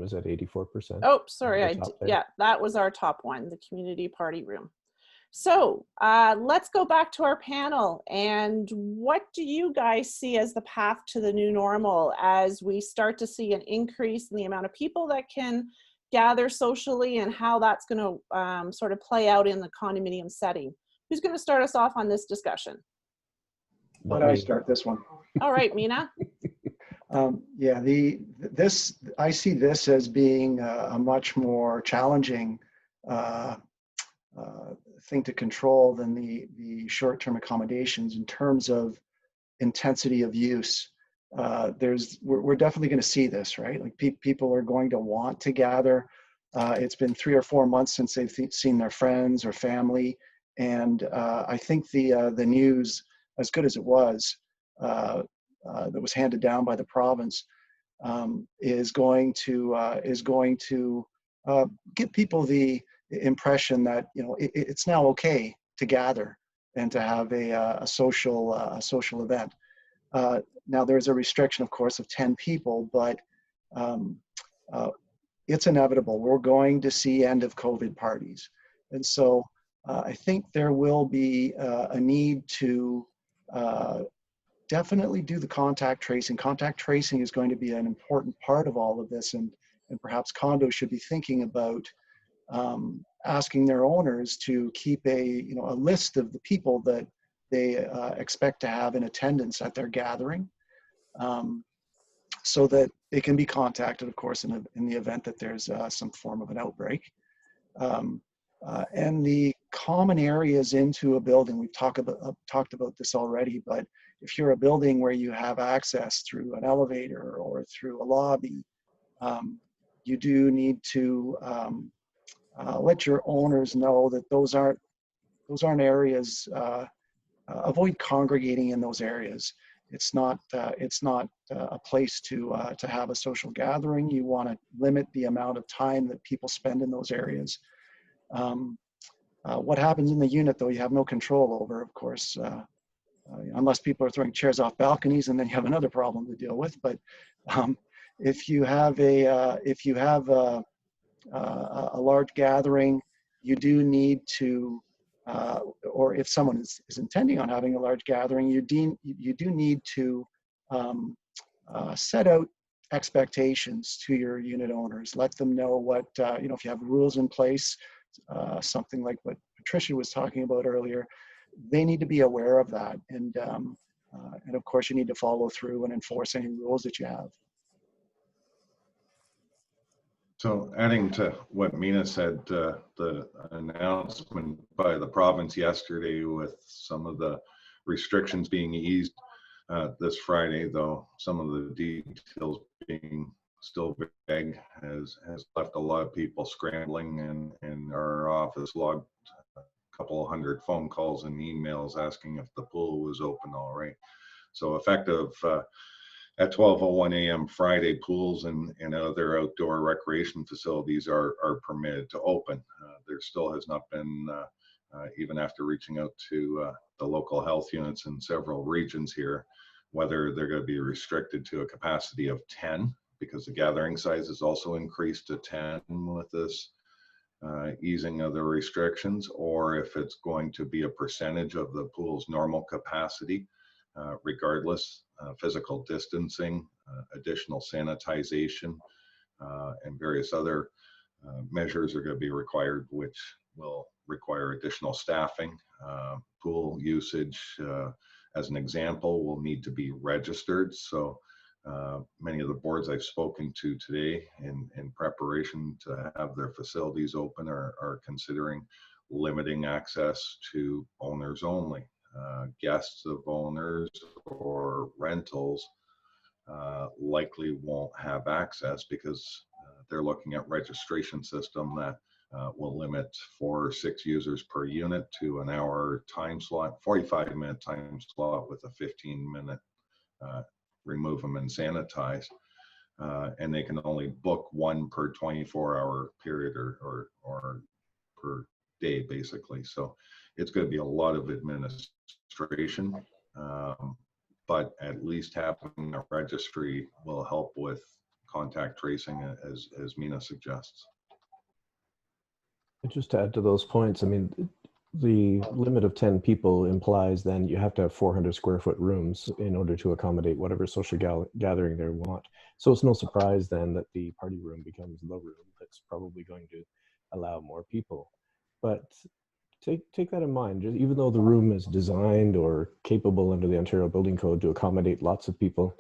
is at 84%. Oh, sorry, yeah, that was our top one, the community party room. So let's go back to our panel. And what do you guys see as the path to the new normal as we start to see an increase in the amount of people that can gather socially, and how that's going to sort of play out in the condominium setting? Who's going to start us off on this discussion? Why don't I start this one? All right, Mina. Yeah, I see this as being a much more challenging thing to control than the short-term accommodations in terms of intensity of use. We're definitely going to see this, right? Like people are going to want to gather. It's been 3 or 4 months since they've seen their friends or family, and I think the news, as good as it was, that was handed down by the province, is going to give people the impression that it's now okay to gather and to have a social event. Now there's a restriction, of course, of 10 people, but it's inevitable. We're going to see end of COVID parties. And so I think there will be a need to definitely do the contact tracing. Contact tracing is going to be an important part of all of this, and perhaps condos should be thinking about asking their owners to keep a list of the people that they expect to have in attendance at their gathering, so that they can be contacted, of course, in the event that there's some form of an outbreak. And the common areas into a building, we've talked about this already, but if you're a building where you have access through an elevator or through a lobby, you do need to let your owners know that those aren't areas. Avoid congregating in those areas. It's not a place to have a social gathering. You want to limit the amount of time that people spend in those areas. What happens in the unit, though, you have no control over, of course, unless people are throwing chairs off balconies, and then you have another problem to deal with. But if you have a large gathering, you do need to, or if someone is intending on having a large gathering, you do need to set out expectations to your unit owners. Let them know what, if you have rules in place, something like what Patricia was talking about earlier, they need to be aware of that. And of course, you need to follow through and enforce any rules that you have. So adding to what Mina said, the announcement by the province yesterday with some of the restrictions being eased this Friday, though some of the details being still vague, has left a lot of people scrambling, and our office logged a couple hundred phone calls and emails asking if the pool was open all right. So effective at 12:01 a.m. Friday, pools and other outdoor recreation facilities are permitted to open. There still has not been, even after reaching out to the local health units in several regions here, whether they're going to be restricted to a capacity of 10, because the gathering size is also increased to 10 with this easing of the restrictions, or if it's going to be a percentage of the pool's normal capacity. Regardless, physical distancing, additional sanitization, and various other measures are going to be required, which will require additional staffing. Pool usage, as an example, will need to be registered. So many of the boards I've spoken to today in preparation to have their facilities open are considering limiting access to owners only. Guests of owners or rentals likely won't have access because they're looking at registration system that will limit 4 or 6 users per unit to an hour time slot, 45-minute time slot with a 15-minute remove them and sanitize. And they can only book 1 per 24-hour period or per day, basically. So it's going to be a lot of administration, but at least having a registry will help with contact tracing, as Mina suggests. Just to add to those points, I mean, the limit of 10 people implies then you have to have 400 square foot rooms in order to accommodate whatever social gathering they want. So it's no surprise then that the party room becomes the room that's probably going to allow more people. But take that in mind. Just even though the room is designed or capable under the Ontario Building Code to accommodate lots of people,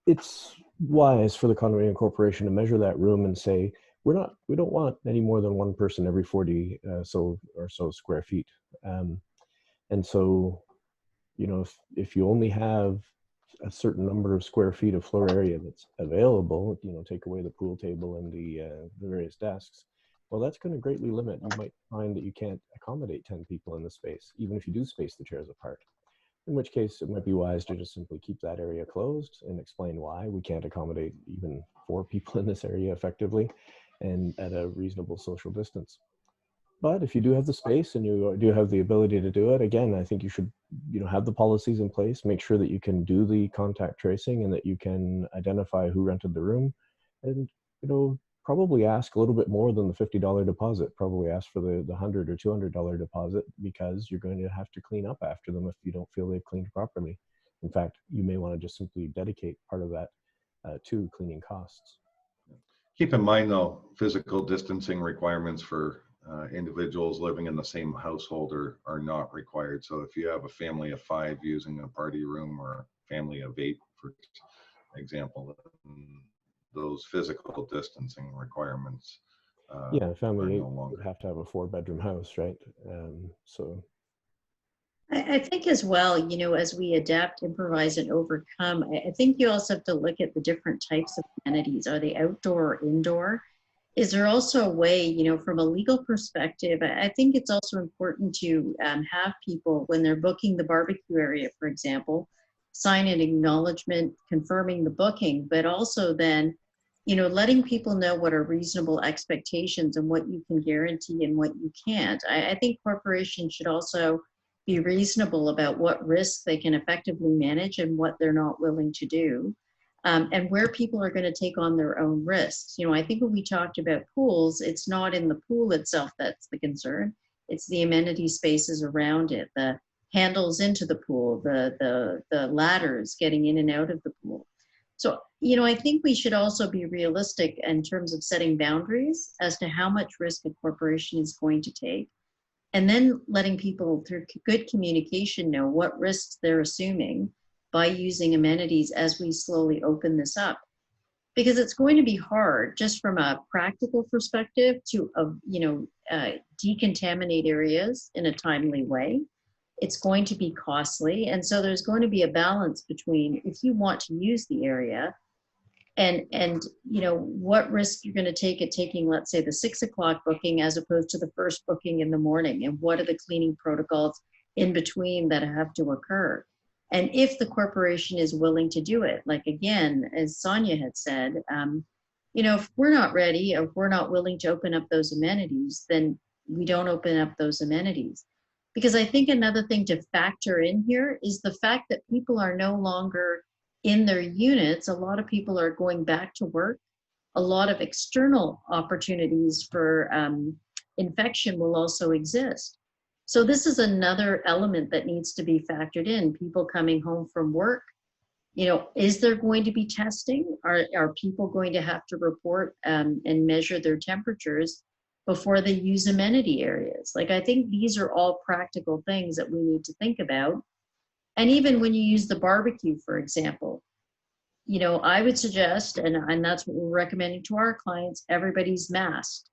it's wise for the condominium corporation to measure that room and say, we don't want any more than one person every 40 so square feet. And so, if you only have a certain number of square feet of floor area that's available, take away the pool table and the various desks, well, that's going to greatly limit. You might find that you can't accommodate 10 people in the space, even if you do space the chairs apart. In which case, it might be wise to just simply keep that area closed and explain why we can't accommodate even 4 people in this area effectively and at a reasonable social distance. But if you do have the space and you do have the ability to do it, again, I think you should, have the policies in place, make sure that you can do the contact tracing and that you can identify who rented the room, and, probably ask a little bit more than the $50 deposit. Probably ask for the $100 or $200 deposit, because you're going to have to clean up after them if you don't feel they've cleaned properly. In fact, you may want to just simply dedicate part of that to cleaning costs. Keep in mind, though, physical distancing requirements for individuals living in the same household are not required. So if you have a family of 5 using a party room, or a family of 8, for example, those physical distancing requirements Yeah, family are 8 no longer. would have to have a 4-bedroom house, right? So I think as well, you know, as we adapt, improvise, and overcome, I think you also have to look at the different types of amenities. Are they outdoor or indoor? Is there also a way, you know, from a legal perspective, I think it's also important to have people, when they're booking the barbecue area, for example, sign an acknowledgement confirming the booking, but also then, you know, letting people know what are reasonable expectations and what you can guarantee and what you can't. I think corporations should also be reasonable about what risks they can effectively manage and what they're not willing to do, and where people are going to take on their own risks. You know, I think when we talked about pools, it's not in the pool itself that's the concern. It's the amenity spaces around it, the handles into the pool, the ladders getting in and out of the pool. So, you know, I think we should also be realistic in terms of setting boundaries as to how much risk a corporation is going to take, and then letting people through good communication know what risks they're assuming by using amenities as we slowly open this up. Because it's going to be hard, just from a practical perspective, to decontaminate areas in a timely way. It's going to be costly, and so there's going to be a balance between, if you want to use the area, and you know, what risk you're going to take at taking, let's say, the 6 o'clock booking as opposed to the first booking in the morning, and what are the cleaning protocols in between that have to occur. And if the corporation is willing to do it, like, again, as Sonia had said, you know, if we're not ready, or if we're not willing to open up those amenities, then we don't open up those amenities. Because I think another thing to factor in here is the fact that people are no longer in their units. A lot of people are going back to work. A lot of external opportunities for infection will also exist. So this is another element that needs to be factored in. People coming home from work, you know, is there going to be testing? Are people going to have to report and measure their temperatures before they use amenity areas? Like, I think these are all practical things that we need to think about. And even when you use the barbecue, for example, you know, I would suggest, and that's what we're recommending to our clients, everybody's masked.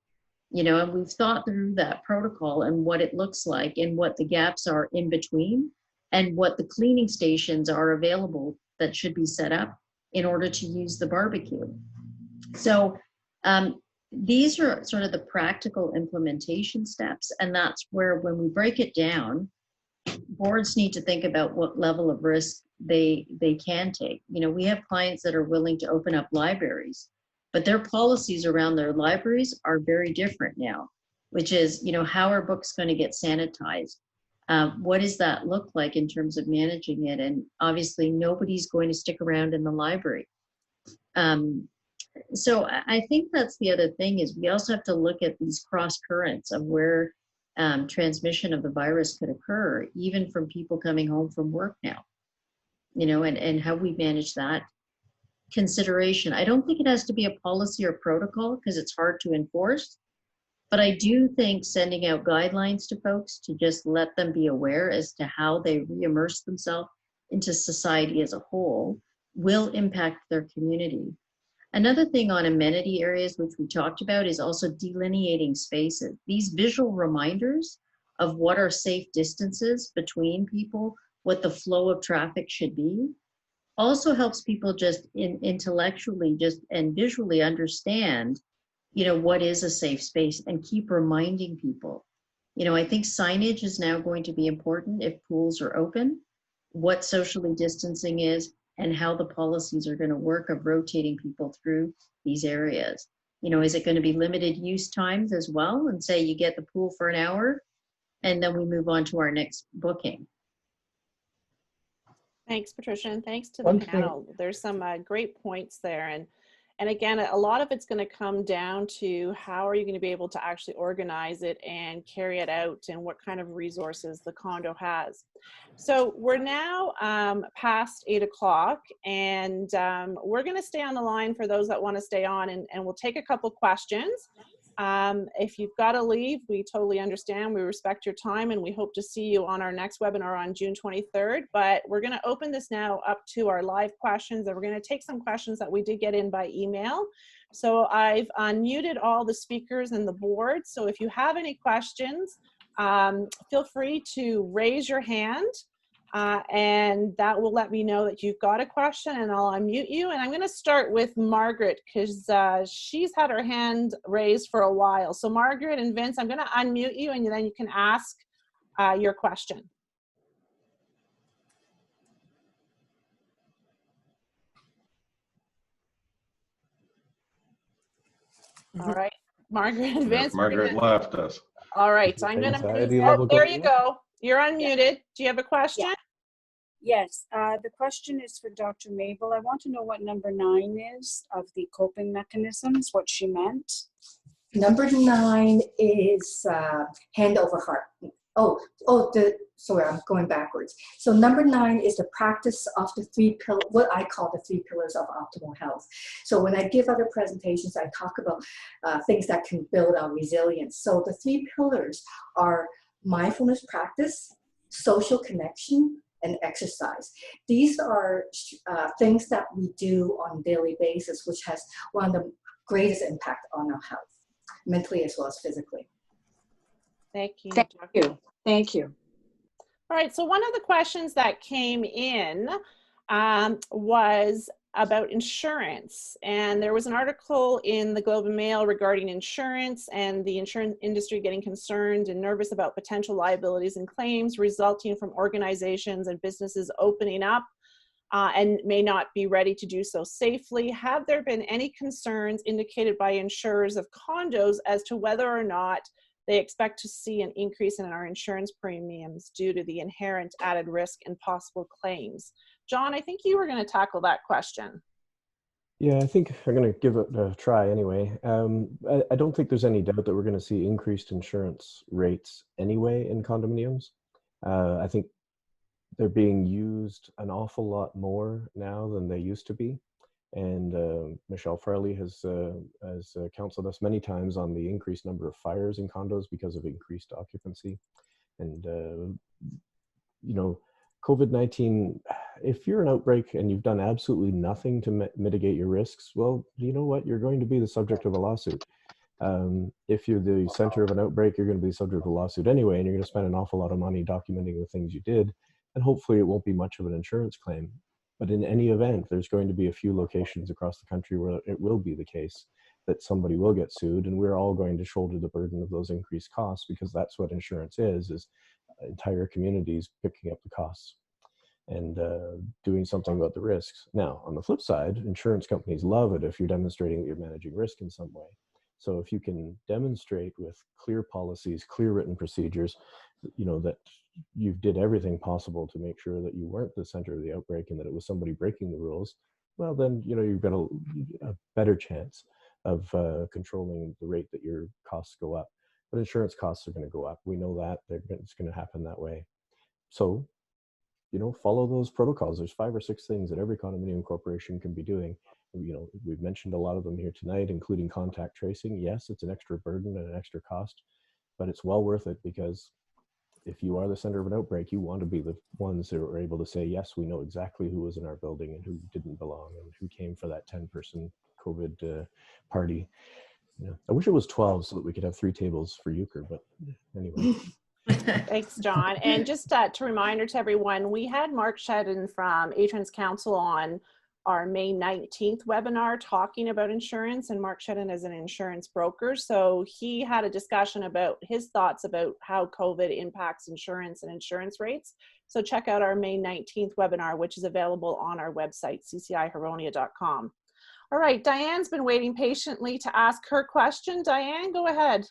You know, and we've thought through that protocol and what it looks like, and what the gaps are in between, and what the cleaning stations are available that should be set up in order to use the barbecue. So these are sort of the practical implementation steps, and that's where, when we break it down, boards need to think about what level of risk they can take. You know, we have clients that are willing to open up libraries, but their policies around their libraries are very different now, which is, you know, how are books going to get sanitized? What does that look like in terms of managing it? And obviously nobody's going to stick around in the library. So I think that's the other thing, is we also have to look at these cross currents of where transmission of the virus could occur, even from people coming home from work now, you know, and how we manage that consideration. I don't think it has to be a policy or protocol, because it's hard to enforce, but I do think sending out guidelines to folks to just let them be aware as to how they re-immerse themselves into society as a whole will impact their community. Another thing on amenity areas, which we talked about, is also delineating spaces. These visual reminders of what are safe distances between people, what the flow of traffic should be, also helps people just intellectually and visually understand, you know, what is a safe space, and keep reminding people. You know, I think signage is now going to be important if pools are open, what socially distancing is, and how the policies are going to work of rotating people through these areas. You know, is it going to be limited use times as well, and say you get the pool for an hour and then we move on to our next booking? Thanks, Patricia, and thanks to the One thing- panel. There's some great points there. And again, a lot of it's going to come down to how are you going to be able to actually organize it and carry it out, and what kind of resources the condo has. So we're now past 8 o'clock, and we're going to stay on the line for those that want to stay on, and we'll take a couple questions. If you've got to leave, we totally understand. We respect your time, and we hope to see you on our next webinar on June 23rd. But we're going to open this now up to our live questions, and we're going to take some questions that we did get in by email. So I've unmuted all the speakers and the board. So if you have any questions, feel free to raise your hand. And that will let me know that you've got a question, and I'll unmute you. And I'm going to start with Margaret, because she's had her hand raised for a while. So Margaret and Vince, I'm going to unmute you, and then you can ask your question. All right, Margaret and Vince. Margaret left us. All right, so I'm going Anxiety to, level there going you up? go. You're unmuted. Do you have a question? Yes, the question is for Dr. Mabel. I want to know what number 9 is of the coping mechanisms, what she meant. Number 9 is hand over heart. Sorry, I'm going backwards. So number 9 is the practice of the 3 pillars, what I call the 3 pillars of optimal health. So when I give other presentations, I talk about things that can build our resilience. So the 3 pillars are mindfulness practice, social connection, and exercise. These are things that we do on a daily basis, which has one of the greatest impact on our health, mentally as well as physically. Thank you. Thank you. Thank you. All right, so one of the questions that came in was about insurance. And there was an article in the Globe and Mail regarding insurance and the insurance industry getting concerned and nervous about potential liabilities and claims resulting from organizations and businesses opening up and may not be ready to do so safely. Have there been any concerns indicated by insurers of condos as to whether or not they expect to see an increase in our insurance premiums due to the inherent added risk and possible claims? John, I think you were going to tackle that question. Yeah, I think I'm going to give it a try anyway. I don't think there's any doubt that we're going to see increased insurance rates anyway in condominiums. I think they're being used an awful lot more now than they used to be. And Michelle Farley has counseled us many times on the increased number of fires in condos because of increased occupancy. And, you know, COVID-19, if you're an outbreak and you've done absolutely nothing to mitigate your risks, well, you know what? You're going to be the subject of a lawsuit. If you're the center of an outbreak, you're going to be the subject of a lawsuit anyway, and you're going to spend an awful lot of money documenting the things you did, and hopefully it won't be much of an insurance claim. But in any event, there's going to be a few locations across the country where it will be the case that somebody will get sued, and we're all going to shoulder the burden of those increased costs, because that's what insurance is entire communities picking up the costs and doing something about the risks. Now, on the flip side, insurance companies love it if you're demonstrating that you're managing risk in some way. So if you can demonstrate with clear policies, clear written procedures, you know, that you did everything possible to make sure that you weren't the center of the outbreak and that it was somebody breaking the rules, well, then, you know, you've got a better chance of controlling the rate that your costs go up. But insurance costs are going to go up. We know that. It's going to happen that way. So, you know, follow those protocols. There's 5 or 6 things that every condominium corporation can be doing. You know, we've mentioned a lot of them here tonight, including contact tracing. Yes, it's an extra burden and an extra cost, but it's well worth it, because if you are the center of an outbreak, you want to be the ones that are able to say, yes, we know exactly who was in our building and who didn't belong and who came for that 10-person COVID party. You know, I wish it was 12 so that we could have 3 tables for euchre, but anyway. Thanks, John. And just to reminder to everyone, we had Mark Shedden from A-Trans Council on our May 19th webinar talking about insurance, and Mark Shedden is an insurance broker. So he had a discussion about his thoughts about how COVID impacts insurance and insurance rates. So check out our May 19th webinar, which is available on our website, ccihuronia.com. All right, Diane's been waiting patiently to ask her question. Diane, go ahead.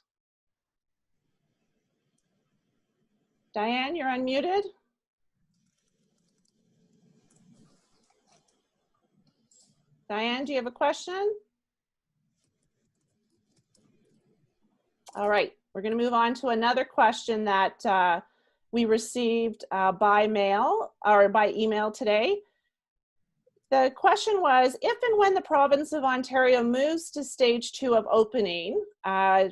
Diane, you're unmuted. Diane, do you have a question? All right, we're going to move on to another question that we received by mail or by email today. The question was, if and when the province of Ontario moves to stage 2 of opening,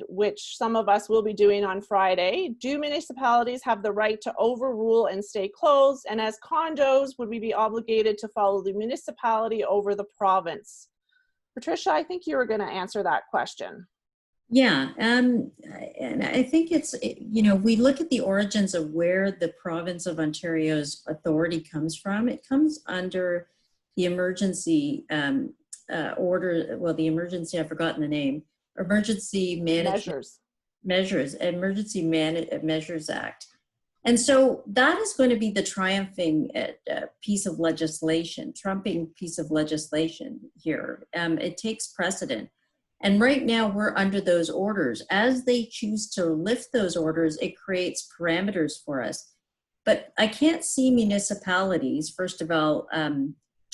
which some of us will be doing on Friday, do municipalities have the right to overrule and stay closed? And as condos, would we be obligated to follow the municipality over the province? Patricia, I think you were going to answer that question. Yeah, and I think it's, you know, we look at the origins of where the province of Ontario's authority comes from. It comes under the emergency order, well, the emergency, I've forgotten the name, Emergency Measures Act. And so that is going to be the triumphing piece of legislation, trumping piece of legislation here. It takes precedent. And right now we're under those orders. As they choose to lift those orders, it creates parameters for us. But I can't see municipalities, first of all,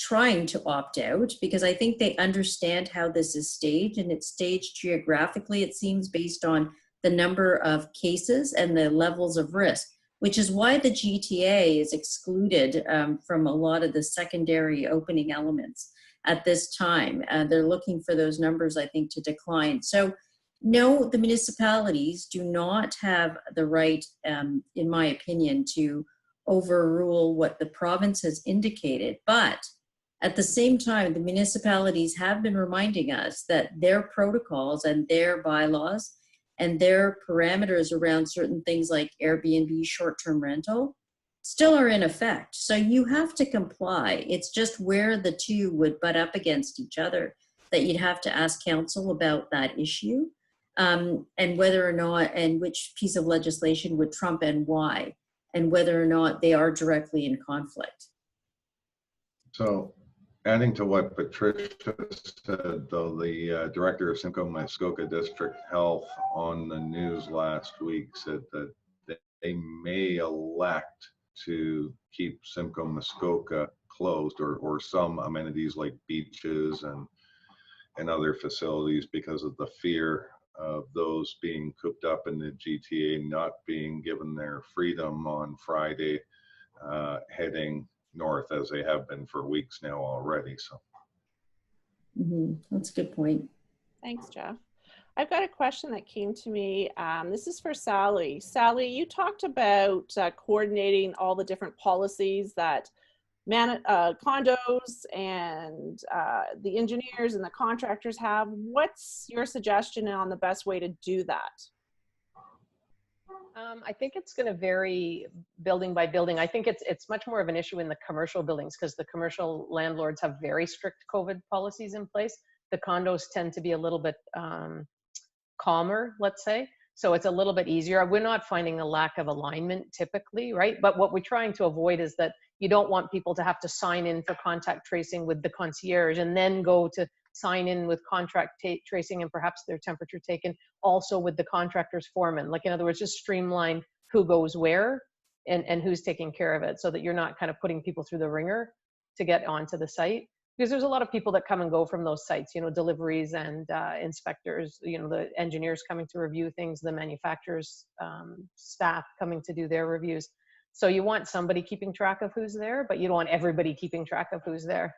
trying to opt out, because I think they understand how this is staged, and it's staged geographically, it seems, based on the number of cases and the levels of risk, which is why the GTA is excluded from a lot of the secondary opening elements at this time. They're looking for those numbers, I think, to decline. So no, the municipalities do not have the right, in my opinion, to overrule what the province has indicated. But at the same time, the municipalities have been reminding us that their protocols and their bylaws and their parameters around certain things like Airbnb, short-term rental, still are in effect. So you have to comply. It's just where the two would butt up against each other that you'd have to ask council about that issue, and whether or not, and which piece of legislation would trump and why, and whether or not they are directly in conflict. So adding to what Patricia said, though, the director of Simcoe Muskoka District Health on the news last week said that they may elect to keep Simcoe Muskoka closed, or some amenities like beaches and other facilities, because of the fear of those being cooped up in the GTA not being given their freedom on Friday, heading north as they have been for weeks now already. So That's a good point. Thanks, Jeff. I've got a question that came to me. This is for Sally. Sally, you talked about coordinating all the different policies that condos and the engineers and the contractors have. What's your suggestion on the best way to do that? I think it's going to vary building by building. I think it's much more of an issue in the commercial buildings, because the commercial landlords have very strict COVID policies in place. The condos tend to be a little bit calmer, let's say. So it's a little bit easier. We're not finding a lack of alignment typically, right? But what we're trying to avoid is that you don't want people to have to sign in for contact tracing with the concierge and then go to sign in with contract tracing and perhaps their temperature taken also with the contractor's foreman. Like, in other words, just streamline who goes where and who's taking care of it, so that you're not kind of putting people through the ringer to get onto the site. Because there's a lot of people that come and go from those sites, you know, deliveries and inspectors, you know, the engineers coming to review things, the manufacturers, staff coming to do their reviews. So you want somebody keeping track of who's there, but you don't want everybody keeping track of who's there.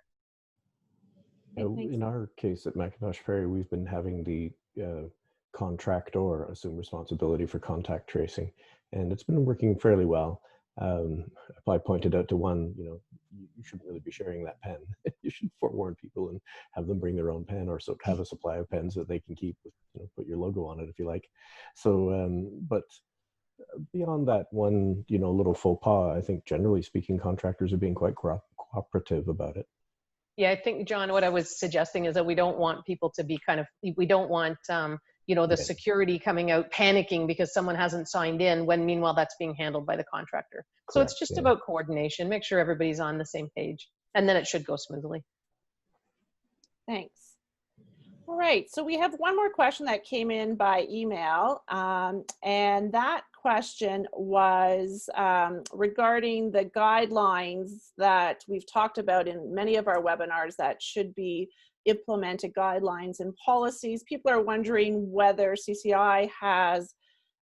In our case at McIntosh Ferry, we've been having the contractor assume responsibility for contact tracing, and it's been working fairly well. I pointed out to one, you know, you shouldn't really be sharing that pen. You should forewarn people and have them bring their own pen, or so have a supply of pens that they can keep with, you know, put your logo on it if you like. So, but beyond that one, you know, little faux pas, I think generally speaking, contractors are being quite cooperative about it. Yeah, I think, John, what I was suggesting is that we don't want people to be kind of, we don't want, you know, the security coming out panicking because someone hasn't signed in, when meanwhile that's being handled by the contractor. So Correct, it's just yeah. about coordination, make sure everybody's on the same page, and then it should go smoothly. Thanks. All right, so we have one more question that came in by email, and that question was regarding the guidelines that we've talked about in many of our webinars that should be implemented, guidelines and policies. People are wondering whether CCI has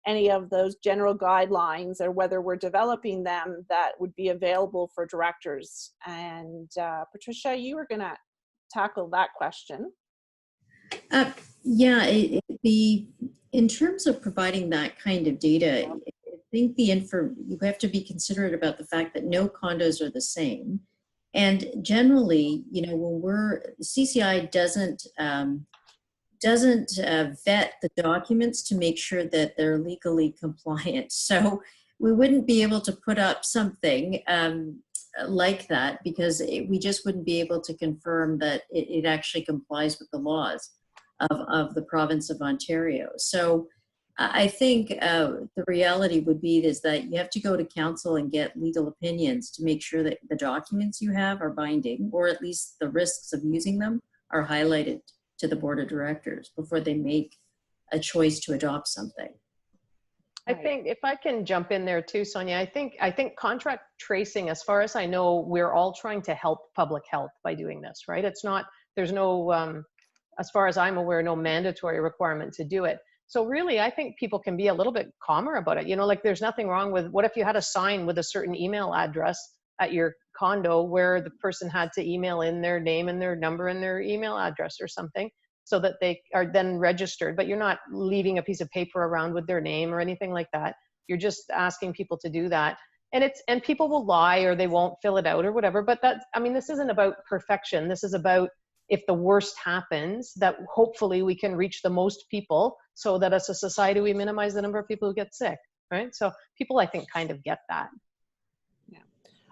any of those general guidelines or whether we're developing them that would be available for directors. And Patricia, you were going to tackle that question. Yeah, in terms of providing that kind of data, I think you have to be considerate about the fact that no condos are the same. And generally, you know, when CCI doesn't vet the documents to make sure that they're legally compliant. So we wouldn't be able to put up something like that because we just wouldn't be able to confirm that it actually complies with the laws of the province of Ontario. So I think the reality would be is that you have to go to council and get legal opinions to make sure that the documents you have are binding, or at least the risks of using them are highlighted to the board of directors before they make a choice to adopt something. I think if I can jump in there too, Sonia, I think contract tracing, as far as I know, we're all trying to help public health by doing this, right? It's not, there's no, as far as I'm aware, no mandatory requirement to do it. So really, I think people can be a little bit calmer about it. You know, like there's nothing wrong with, what if you had a sign with a certain email address at your condo where the person had to email in their name and their number and their email address or something so that they are then registered, but you're not leaving a piece of paper around with their name or anything like that. You're just asking people to do that. And people will lie or they won't fill it out or whatever, but that's, I mean, this isn't about perfection. This is about if the worst happens, that hopefully we can reach the most people so that as a society, we minimize the number of people who get sick, right? So people, I think, kind of get that. Yeah.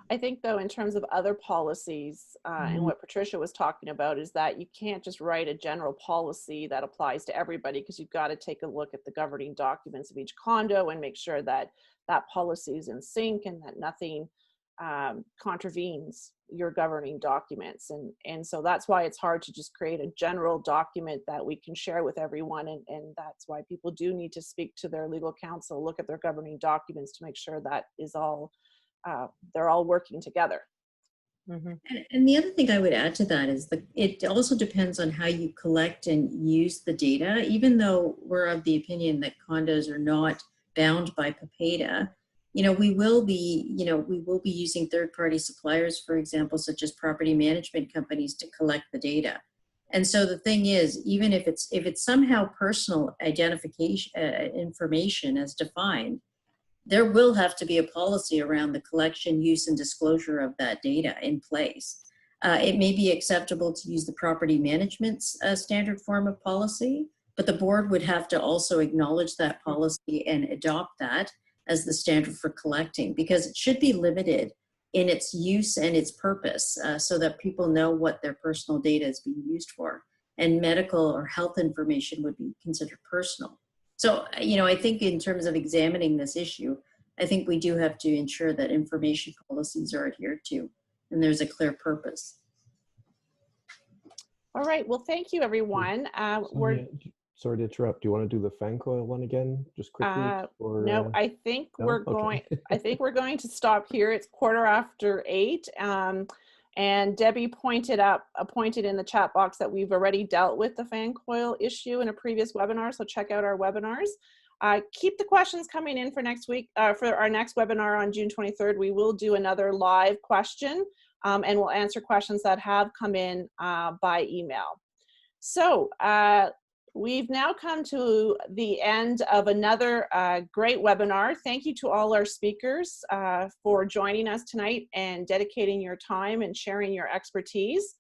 I think, though, in terms of other policies and what Patricia was talking about is that you can't just write a general policy that applies to everybody because you've got to take a look at the governing documents of each condo and make sure that that policy is in sync and that nothing contravenes your governing documents. And so that's why it's hard to just create a general document that we can share with everyone. And that's why people do need to speak to their legal counsel, look at their governing documents to make sure that is all, they're all working together. Mm-hmm. And the other thing I would add to that is that it also depends on how you collect and use the data. Even though we're of the opinion that condos are not bound by PPADA, you know, we will be using third-party suppliers, for example, such as property management companies, to collect the data. And so the thing is, even if it's somehow personal identification information as defined, there will have to be a policy around the collection, use, and disclosure of that data in place. It may be acceptable to use the property management's standard form of policy, but the board would have to also acknowledge that policy and adopt that as the standard for collecting, because it should be limited in its use and its purpose so that people know what their personal data is being used for. And medical or health information would be considered personal. So, you know, I think in terms of examining this issue, I think we do have to ensure that information policies are adhered to and there's a clear purpose. All right, well, thank you, everyone. Sorry to interrupt. Do you want to do the fan coil one again, just quickly? No, I think we're going. I think we're going to stop here. It's 8:15. And Debbie pointed in the chat box that we've already dealt with the fan coil issue in a previous webinar. So check out our webinars. Keep the questions coming in for next week. For our next webinar on June 23rd, we will do another live question, and we'll answer questions that have come in by email. So. We've now come to the end of another great webinar. Thank you to all our speakers for joining us tonight and dedicating your time and sharing your expertise.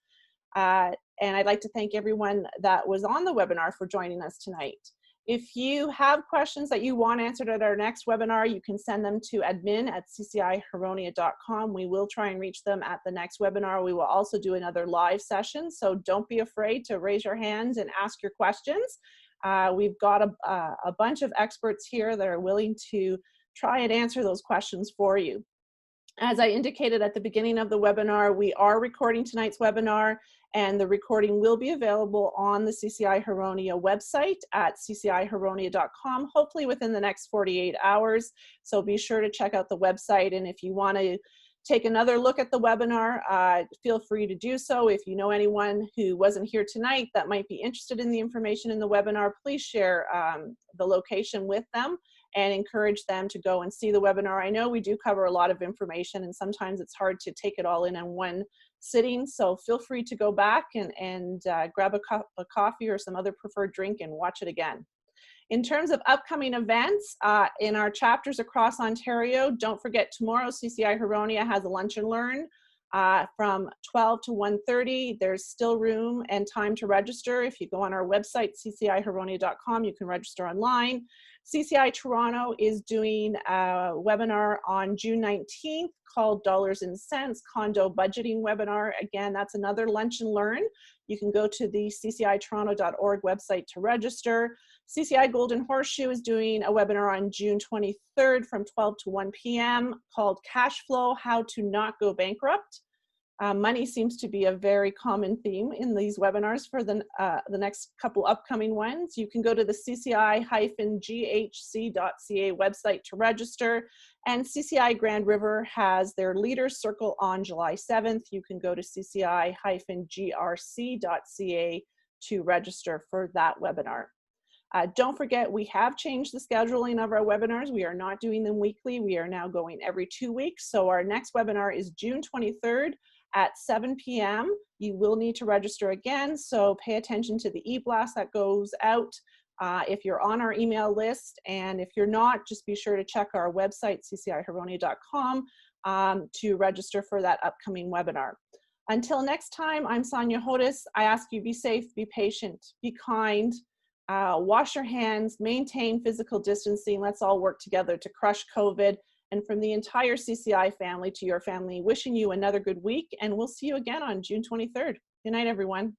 And I'd like to thank everyone that was on the webinar for joining us tonight. If you have questions that you want answered at our next webinar, you can send them to admin@ccihuronia.com. We will try and reach them at the next webinar. We will also do another live session, so don't be afraid to raise your hands and ask your questions. We've got a bunch of experts here that are willing to try and answer those questions for you. As I indicated at the beginning of the webinar, we are recording tonight's webinar, and the recording will be available on the CCI Huronia website at ccihuronia.com, hopefully within the next 48 hours. So be sure to check out the website, and if you want to take another look at the webinar, feel free to do so. If you know anyone who wasn't here tonight that might be interested in the information in the webinar, please share the location with them and encourage them to go and see the webinar. I know we do cover a lot of information, and sometimes it's hard to take it all in one sitting, so feel free to go back and grab a cup of coffee or some other preferred drink and watch it again. In terms of upcoming events in our chapters across Ontario, don't forget tomorrow CCI Huronia has a lunch and learn from 12 to 1:30. There's still room and time to register. If you go on our website, ccihuronia.com, you can register online. CCI Toronto is doing a webinar on June 19th called Dollars and Cents Condo Budgeting Webinar. Again, that's another lunch and learn. You can go to the ccitoronto.org website to register. CCI Golden Horseshoe is doing a webinar on June 23rd from 12 to 1 p.m. called Cash Flow, How to Not Go Bankrupt. Money seems to be a very common theme in these webinars for the next couple upcoming ones. You can go to the cci-ghc.ca website to register, and CCI Grand River has their Leaders Circle on July 7th. You can go to cci-grc.ca to register for that webinar. Don't forget, we have changed the scheduling of our webinars. We are not doing them weekly. We are now going every 2 weeks. So our next webinar is June 23rd at 7 p.m. You will need to register again, so pay attention to the e-blast that goes out if you're on our email list. And if you're not, just be sure to check our website, ccihuronia.com, to register for that upcoming webinar. Until next time, I'm Sonia Hodis. I ask you be safe, be patient, be kind, wash your hands, maintain physical distancing. Let's all work together to crush COVID. And from the entire CCI family to your family, wishing you another good week, and we'll see you again on June 23rd. Good night, everyone.